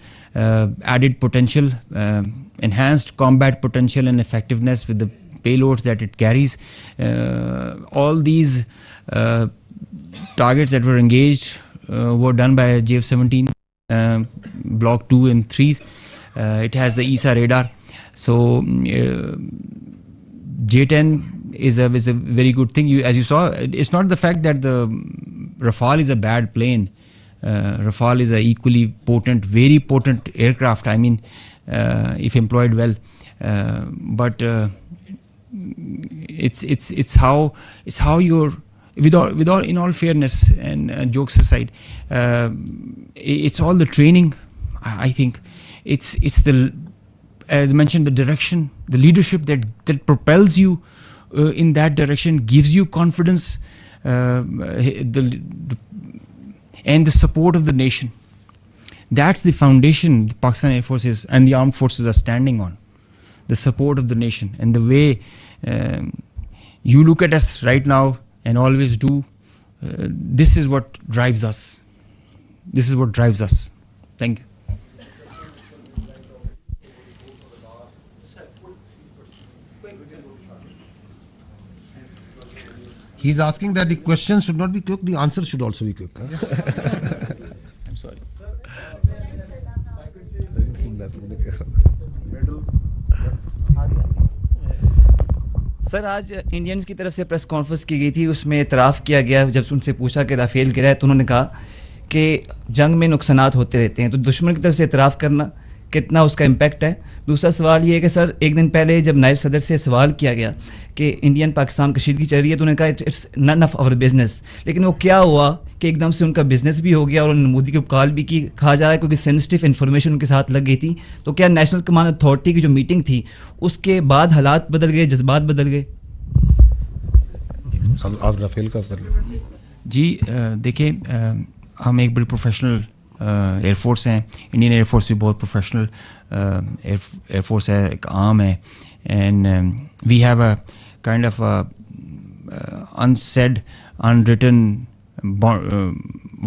added potential, enhanced combat potential and effectiveness with the payloads that it carries. All these targets that were engaged were done by JF-17 Block 2 and 3s. It has the ESA radar. So J-10 is a very good thing. As you saw, it's not the fact that the Rafale is a bad plane. Rafale is a equally potent, very potent aircraft. I mean, if employed well, but it's how you're with all in all fairness and jokes aside, it's all the training. I think it's the, as I mentioned, the direction, the leadership that propels you in that direction, gives you confidence, and the support of the nation. That's the foundation the Pakistan Air Forces and the armed forces are standing on. The support of the nation, and the way you look at us right now and always do, this is what drives us. This is what drives us. Thank you. He's asking that the question should not be quick, the answer should also be quick. I'm sorry. Sir आज Indians की तरफ से press conference की गई थी, उसमें इतराफ़ किया गया जब उनसे पूछा कि राफेल गिरा है तो उन्होंने कहा कि जंग में नुकसानात होते रहते हैं, तो दुश्मन की तरफ से इतराफ़ करना कितना उसका इम्पैक्ट है। दूसरा सवाल ये है कि सर एक दिन पहले जब नायब सदर से सवाल किया गया कि इंडियन पाकिस्तान कशीदगी चल रही है तो उन्होंने कहा it's none of our business, लेकिन वो क्या हुआ कि एकदम से उनका बिजनेस भी हो गया और उन्होंने मोदी की कॉल भी की, कहा जा रहा है क्योंकि सेंसिटिव इन्फॉर्मेशन उनके साथ लग गई थी। तो क्या नेशनल कमांड अथॉरिटी की जो मीटिंग थी उसके बाद हालात बदल गए, जज्बात बदल गए? आप राफेल का कर लो जी। देखिए, हम एक बड़ी प्रोफेशनल एयरफोर्स हैं। इंडियन एयरफोर्स भी बहुत प्रोफेशनल एयरफोर्स है, एक आर्म है, and we have a kind of unsaid unwritten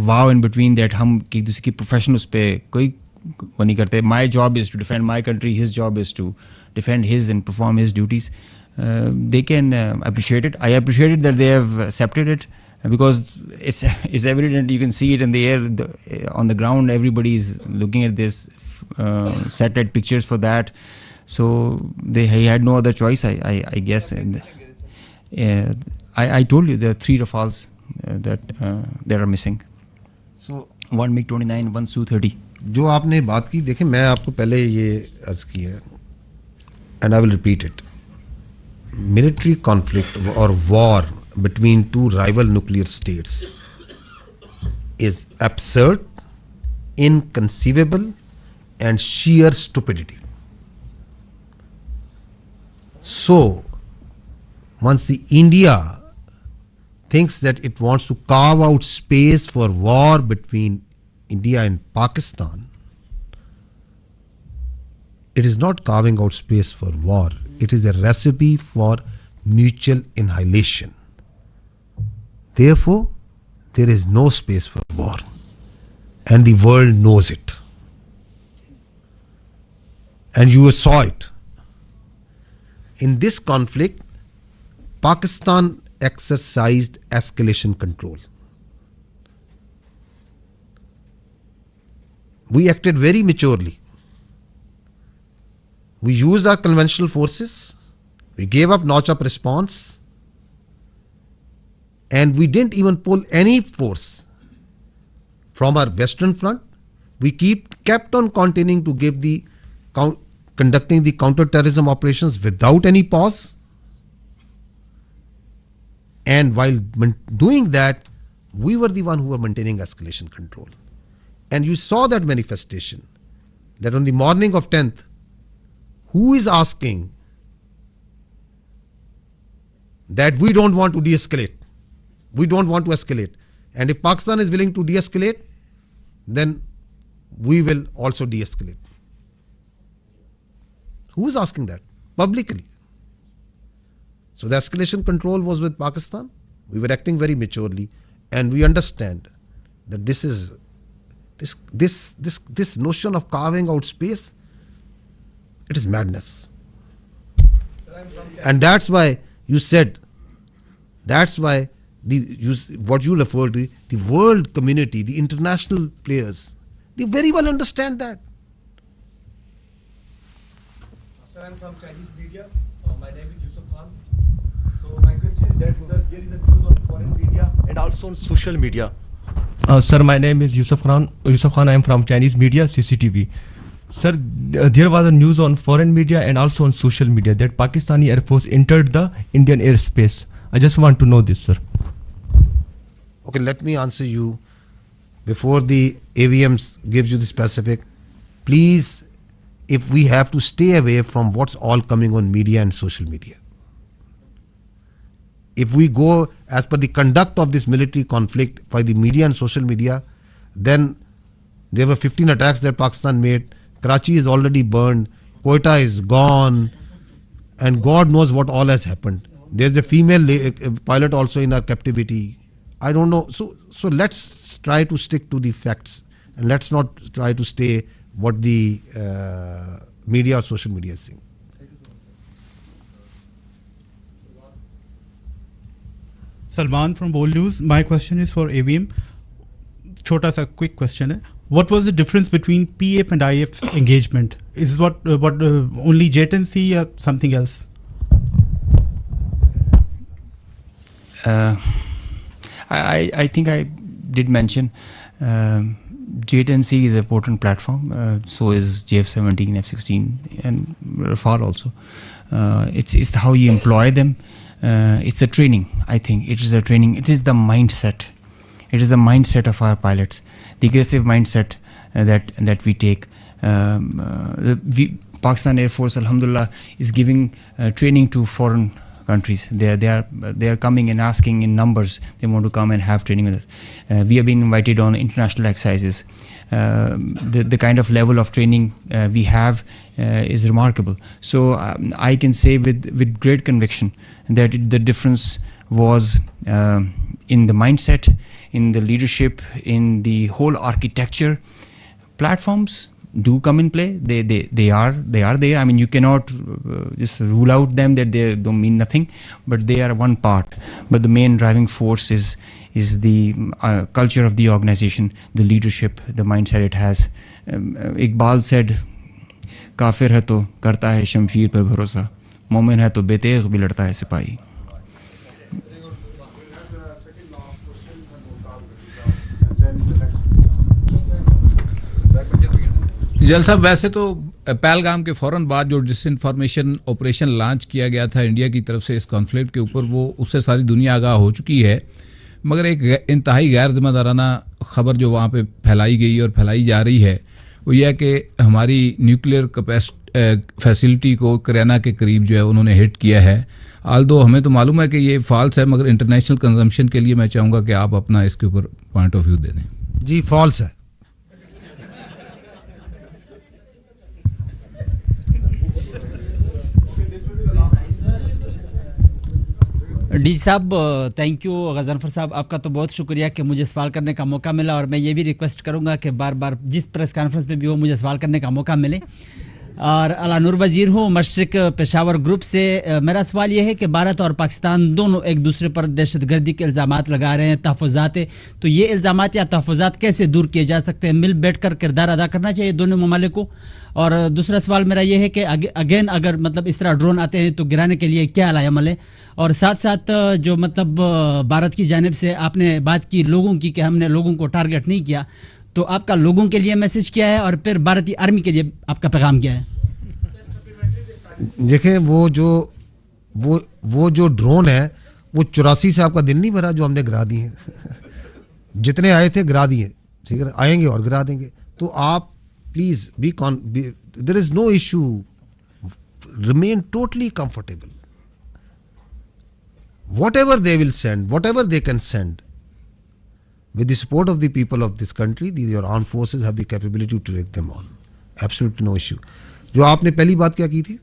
vow in between that. हम एक दूसरे की प्रोफेशन उस पर कोई वो नहीं करते। My job is to defend my country, his job is to defend his and perform his duties. They can appreciate it. I appreciate it that they have accepted it, because it's evident. You can see it in the air, on the ground. Everybody is looking at this, satellite pictures for that. So he had no other choice, I guess. I told you there are 3 Rafales that are missing. So one MiG-29, one Su-30. जो आपने बात की, देखिए मैं आपको पहले ये अर्ज की है, and I will repeat it. Military conflict or war between 2 rival nuclear states is absurd, inconceivable, and sheer stupidity. So, once the India thinks that it wants to carve out space for war between India and Pakistan, it is not carving out space for war. It is a recipe for mutual annihilation. Therefore, there is no space for war, and the world knows it. And you saw it. In this conflict, Pakistan exercised escalation control. We acted very maturely. We used our conventional forces, we gave up notch-up response, and we didn't even pull any force from our western front. We kept on continuing to give conducting the counter-terrorism operations without any pause. And while doing that, we were the one who were maintaining escalation control. And you saw that manifestation, that on the morning of 10th, who is asking that we don't want to de-escalate, we don't want to escalate, and if Pakistan is willing to de-escalate, then we will also de-escalate. Who is asking that? Publicly. So the escalation control was with Pakistan. We were acting very maturely, and we understand that this is this notion of carving out space, it is madness. And that's why you said, that's why what you referred to, the world community, the international players, they very well understand that. Sir, I'm from Chinese media. My name is Yusuf Khan. So my question is that, sir, there is a news on foreign media and also on social media. Sir, my name is Yusuf Khan. I am from Chinese media, CCTV. Sir, there was a news on foreign media and also on social media that Pakistani Air Force entered the Indian airspace. I just want to know this, sir. Okay, let me answer you before the AVMs gives you the specific. Please, if we have to stay away from what's all coming on media and social media. If we go as per the conduct of this military conflict by the media and social media, then there were 15 attacks that Pakistan made. Karachi is already burned. Quetta is gone. And God knows what all has happened. There's a female pilot also in our captivity. I don't know. So let's try to stick to the facts. And let's not try to stay what the media or social media is saying. Salman from Bold News. My question is for AVM. Chota sa quick question hai. What was the difference between PF and IF engagement? Is what only JTNC or something else? I think I did mention JTNC is an important platform. So is JF-17, F-16, and Rafale also. It's how you employ them. It's a training. I think it is a training. It is the mindset. It is the mindset of our pilots, the aggressive mindset that we take. Pakistan Air Force, alhamdulillah, is giving training to foreign countries. They are coming and asking in numbers. They want to come and have training with us. We are being invited on international exercises. The kind of level of training we have is remarkable. So I can say with great conviction that the difference was in the mindset, in the leadership, in the whole architecture. Platforms do come in play. They are there. I mean, you cannot just rule out them that they don't mean nothing, but they are one part. But the main driving force is the culture of the organization, the leadership, the mindset it has. Iqbal said, "Kafir hai to karta hai shamsheer pe bharosa, momin hai to beteq bhi ladta hai sipahi." जल साहब, वैसे तो पहलगाम के फ़ौरन बाद जो disinformation operation launch किया गया था इंडिया की तरफ से इस कॉन्फ्लिक्ट के ऊपर, वो उससे सारी दुनिया आगाह हो चुकी है, मगर एक इंतहाई गैर जिम्मेदाराना ख़बर जो वहाँ पे फैलाई गई और फैलाई जा रही है वो यह है कि हमारी न्यूक्लियर फैसिलिटी को करियाना के करीब जो है उन्होंने हिट किया है। आल्दो हमें तो मालूम है कि ये फॉल्स है, मगर इंटरनेशनल कंजम्पशन के लिए मैं चाहूँगा कि आप अपना इसके ऊपर पॉइंट ऑफ व्यू दे दें। जी, फॉल्स है। डी साहब, थैंक यू। गज़नफ़र साहब, आपका तो बहुत शुक्रिया कि मुझे सवाल करने का मौका मिला, और मैं ये भी रिक्वेस्ट करूँगा कि बार बार जिस प्रेस कॉन्फ्रेंस में भी हो मुझे सवाल करने का मौका मिले। और अला नूर वज़ीर हूँ, मशरिक़ पेशावर ग्रुप से। मेरा सवाल ये है कि भारत और पाकिस्तान दोनों एक दूसरे पर दहशतगर्दी के इल्ज़ामात लगा रहे हैं, तहफ़्फ़ुज़ात। तो ये इल्ज़ामात या तहफ़्फ़ुज़ात कैसे दूर किए जा सकते हैं? मिल बैठ कर किरदार अदा करना चाहिए दोनों ममालिक को। और दूसरा सवाल मेरा ये है कि अगेन अगर मतलब इस तरह ड्रोन आते हैं तो गिराने के लिए क्या अमल है? और साथ साथ जो मतलब भारत की जानिब से आपने बात की लोगों की कि हमने लोगों को टारगेट नहीं किया, तो आपका लोगों के लिए मैसेज क्या है और फिर भारतीय आर्मी के लिए आपका पैगाम क्या है? देखें, वो जो ड्रोन है वो 84 से आपका दिल नहीं भरा जो हमने गिरा दिए हैं। जितने आए थे गिरा दिए, ठीक है, आएंगे और गिरा देंगे. तो आप please there is no issue, remain totally comfortable. Whatever they will send, whatever they can send, with the support of the people of this country, your armed forces have the capability to take them on. Absolutely no issue. جو آپ نے پہلی بات کیا کی تھی؟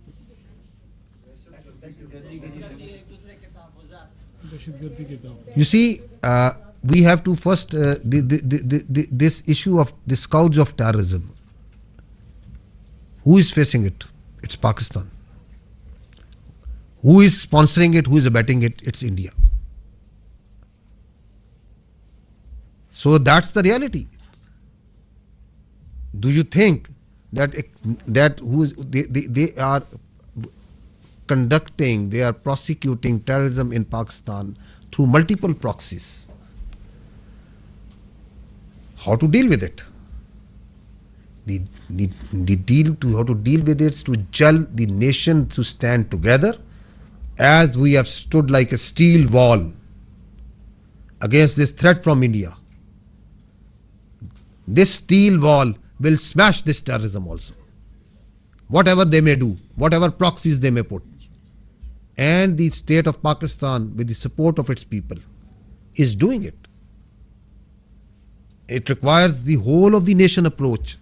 You see, we have to first this issue of the scourge of terrorism. Who is facing it? It's Pakistan. Who is sponsoring it? Who is abetting it? It's India. So that's the reality. Do you think that they are conducting, they are prosecuting terrorism in Pakistan through multiple proxies? How to deal with it? How to deal with it is to gel the nation to stand together, as we have stood like a steel wall against this threat from India. This steel wall will smash this terrorism also. Whatever they may do, whatever proxies they may put. And the state of Pakistan, with the support of its people, is doing it. It requires the whole of the nation approach.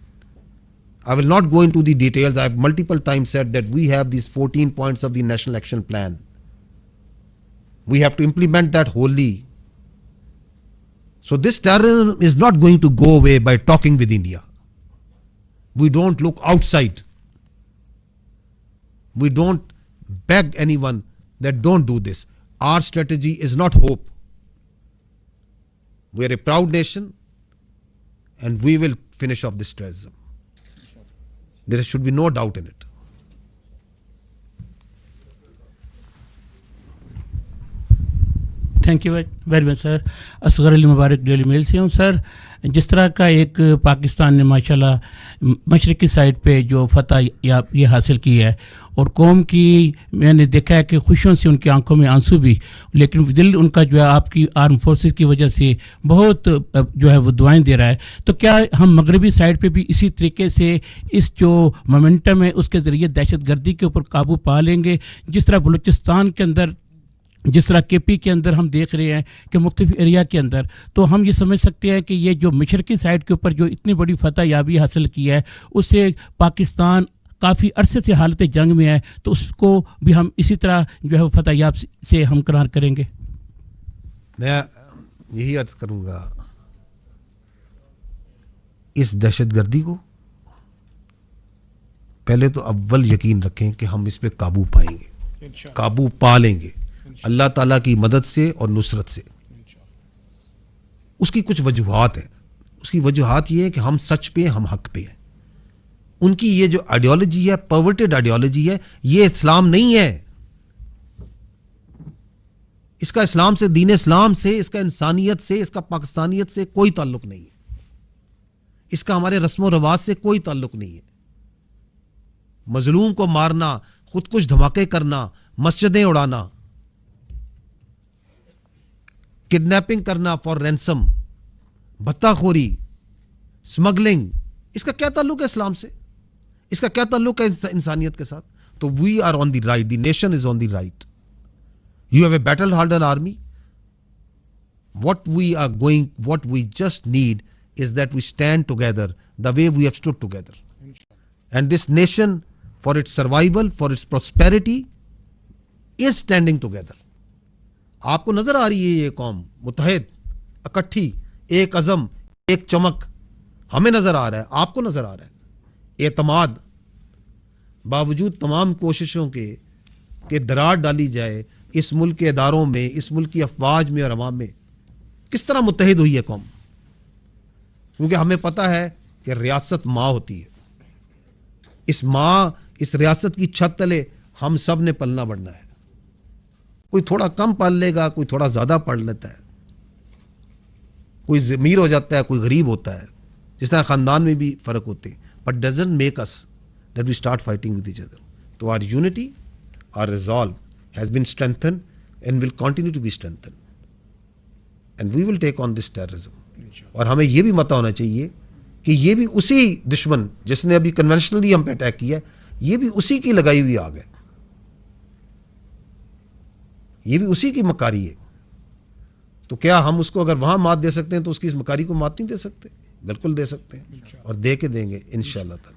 I will not go into the details. I have multiple times said that we have these 14 points of the National Action Plan. We have to implement that wholly. So this terrorism is not going to go away by talking with India. We don't look outside. We don't beg anyone that don't do this. Our strategy is not hope. We are a proud nation, and we will finish off this terrorism. There should be no doubt in it. Thank you very much sir. Asghar Ali Mubarak daily mail से हूँ sir. जिस तरह का एक पाकिस्तान ने माशाल्लाह मशरक़ी side पे जो फतह ये हासिल की है, और कौम की मैंने देखा है कि खुशियों से उनकी आंखों में आंसू भी, लेकिन दिल उनका जो है आपकी आर्म फोर्सेस की वजह से बहुत जो है वो दुआएं दे रहा है. तो क्या हम मगरबी साइड पे भी इसी तरीके से इस जो मोमेंटम है उसके ज़रिए दहशत गर्दी के ऊपर काबू पा लेंगे, जिस तरह बलूचिस्तान के अंदर, जिस तरह केपी के अंदर हम देख रहे हैं कि मुख्तलिफ एरिया के अंदर, तो हम ये समझ सकते हैं कि ये जो मशरक़ी साइड के ऊपर जो इतनी बड़ी फतह याबी हासिल की है, उससे पाकिस्तान काफ़ी अरसे से हालत जंग में है, तो उसको भी हम इसी तरह जो है फतह याब से हमकरार करेंगे. मैं यही अर्ज करूँगा, इस दहशत गर्दी को पहले तो अव्वल यकीन रखें कि हम इस पे काबू पाएंगे, काबू पा लेंगे अल्लाह ताला की मदद से और नुसरत से. उसकी कुछ वजूहात हैं. उसकी वजूहात ये है कि हम सच पे, हम हक पे हैं. उनकी ये जो आइडियोलॉजी है, परवर्टेड आइडियोलॉजी है, ये इस्लाम नहीं है. इसका इस्लाम से, दीन इस्लाम से, इसका इंसानियत से, इसका पाकिस्तानियत से कोई ताल्लुक नहीं है. इसका हमारे रस्म व रवाज से कोई ताल्लुक नहीं है. मजलूम को मारना, खुद कुछ धमाके करना, मस्जिदें उड़ाना, किडनैपिंग करना फॉर रैंसम, भत्ताखोरी, स्मगलिंग, इसका क्या ताल्लुक है इस्लाम से? इसका क्या ताल्लुक है इंसानियत के साथ? तो we are on the right, the nation is on the right. You have a battle hardened army. what we just need is that we stand together the way we have stood together. And this nation, for its survival, for its prosperity, is standing together. आपको नजर आ रही है ये कौम मुत्तहिद, इकट्ठी, एक अज़म, एक चमक. हमें नजर आ रहा है, आपको नजर आ रहा है. एतमाद, बावजूद तमाम कोशिशों के दरार डाली जाए इस मुल्क के इदारों में, इस मुल्क की अफवाज में और अवाम में, किस तरह मुत्तहिद हुई है कौम? क्योंकि हमें पता है कि रियासत माँ होती है. इस माँ, इस रियासत की छत तले हम सब ने पलना बढ़ना है. कोई थोड़ा कम पढ़ लेगा, कोई थोड़ा ज़्यादा पढ़ लेता है, कोई अमीर हो जाता है, कोई गरीब होता है, जिस तरह ख़ानदान में भी फ़र्क होते हैं. But doesn't make us that we start fighting with each other. तो our unity, our resolve has been strengthen and will continue to be strengthen, and we will take on this terrorism. اور ہمیں یہ بھی پتہ ہونا چاہیے کہ یہ بھی اسی دشمن جس نے ابھی کنونشنلی ہم پہ اٹیک کیا یہ بھی اسی کی لگائی ہوئی آگ ہے, یہ بھی اسی کی مکاری ہے. تو کیا ہم اس کو اگر وہاں مات دے سکتے ہیں تو اس کی اس مکاری کو مات نہیں دے سکتے؟ بالکل دے سکتے ہیں, اور دے کے دیں گے انشاءاللہ تعالی.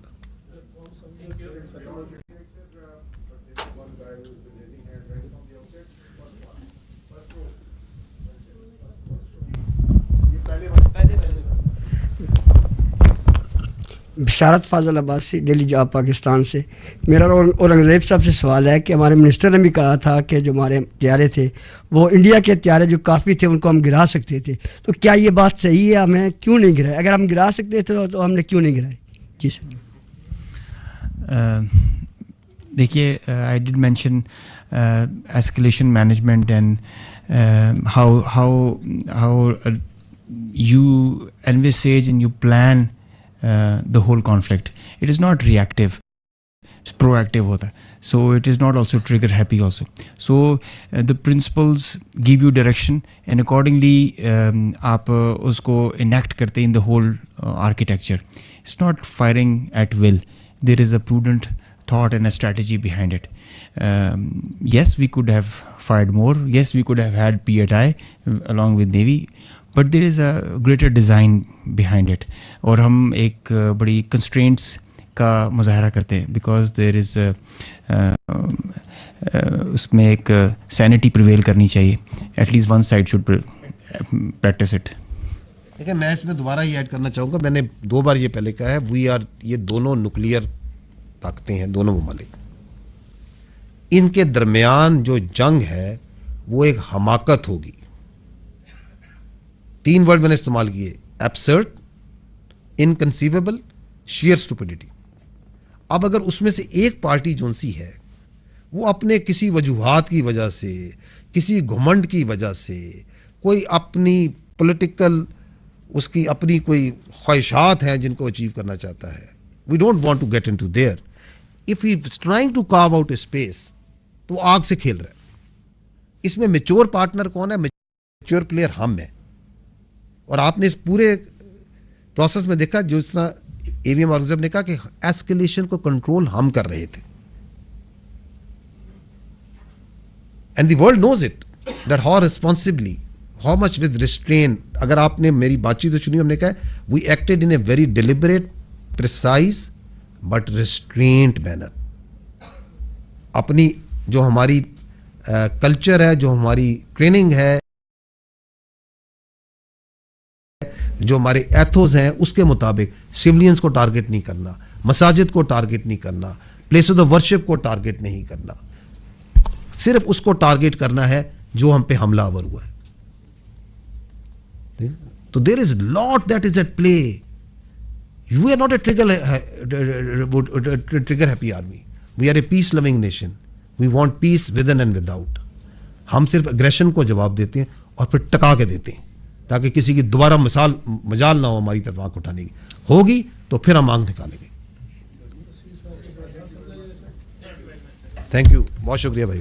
بشارت فاضل عباسی, ڈیلی جاب پاکستان سے. میرا اورنگزیب صاحب سے سوال ہے کہ ہمارے منسٹر نے بھی کہا تھا کہ جو ہمارے طیارے تھے وہ انڈیا کے طیارے جو کافی تھے ان کو ہم گرا سکتے تھے, تو کیا یہ بات صحیح ہے؟ ہمیں کیوں نہیں گرائے؟ اگر ہم گرا سکتے تھے تو ہم نے کیوں نہیں گرائے؟ جی سر. دیکھیے, I did mention escalation management and how you envisage and you plan the whole conflict. It is not reactive, it's proactive hota hai. So it is not also trigger happy also. So the principles give you direction and accordingly aap usko enact karte in the whole architecture. It's not firing at will. There is a prudent thought and a strategy behind it. Yes, we could have fired more. Yes, we could have had PAI along with Navy. But there is a greater design behind it. اور ہم ایک بڑی constraints کا مظاہرہ کرتے ہیں because there is اس میں ایک sanity prevail کرنی چاہیے. At least one side should practice it. دیکھیں, میں اس میں دوبارہ یہ ایڈ کرنا چاہوں گا, میں نے 2 بار یہ پہلے کہا ہے, یہ دونوں نیوکلیئر طاقتیں ہیں, دونوں ممالک. ان کے درمیان جو جنگ ہے وہ ایک حماقت ہوگی. 3 ورڈ میں نے استعمال کیے, ایبسرڈ, انکنسیویبل, شیئر اسٹوپڈیٹی. اب اگر اس میں سے ایک پارٹی جون سی ہے وہ اپنے کسی وجوہات کی وجہ سے, کسی گھمنڈ کی وجہ سے, کوئی اپنی پولیٹیکل اس کی اپنی کوئی خواہشات ہیں جن کو اچیو کرنا چاہتا ہے, we don't want to get into there. If he is trying to carve out a space تو وہ آگ سے کھیل رہا ہے. اس میں میچور پارٹنر کون ہے؟ میچور پلیئر ہم ہیں. اور آپ نے اس پورے پروسیس میں دیکھا جو اس طرح اے وی ایم اورنگزیب نے کہا کہ ایسکلیشن کو کنٹرول ہم کر رہے تھے. And the world knows it that how responsibly, how much with restrain. اگر آپ نے میری بات چیت سنی, ہم نے کہا we acted in a very deliberate, precise but restraint manner. اپنی جو ہماری کلچر ہے, جو ہماری ٹریننگ ہے, جو ہمارے ایتھوز ہیں, اس کے مطابق سیولینز کو ٹارگٹ نہیں کرنا, مساجد کو ٹارگٹ نہیں کرنا, پلیسز آف ورشپ کو ٹارگٹ نہیں کرنا, صرف اس کو ٹارگٹ کرنا ہے جو ہم پہ حملہ آور ہوا ہے. تو there is lot that is at play. We are not a trigger happy army, we are a peace loving nation. We want peace within and without. ہم صرف اگریشن کو جواب دیتے ہیں اور پھر ٹکا کے دیتے ہیں تاکہ کسی کی دوبارہ مجال نہ ہو ہماری طرف آنکھ اٹھانے کی. ہوگی تو پھر ہم آنکھ نکالیں گے. تھینک یو, بہت شکریہ بھائی.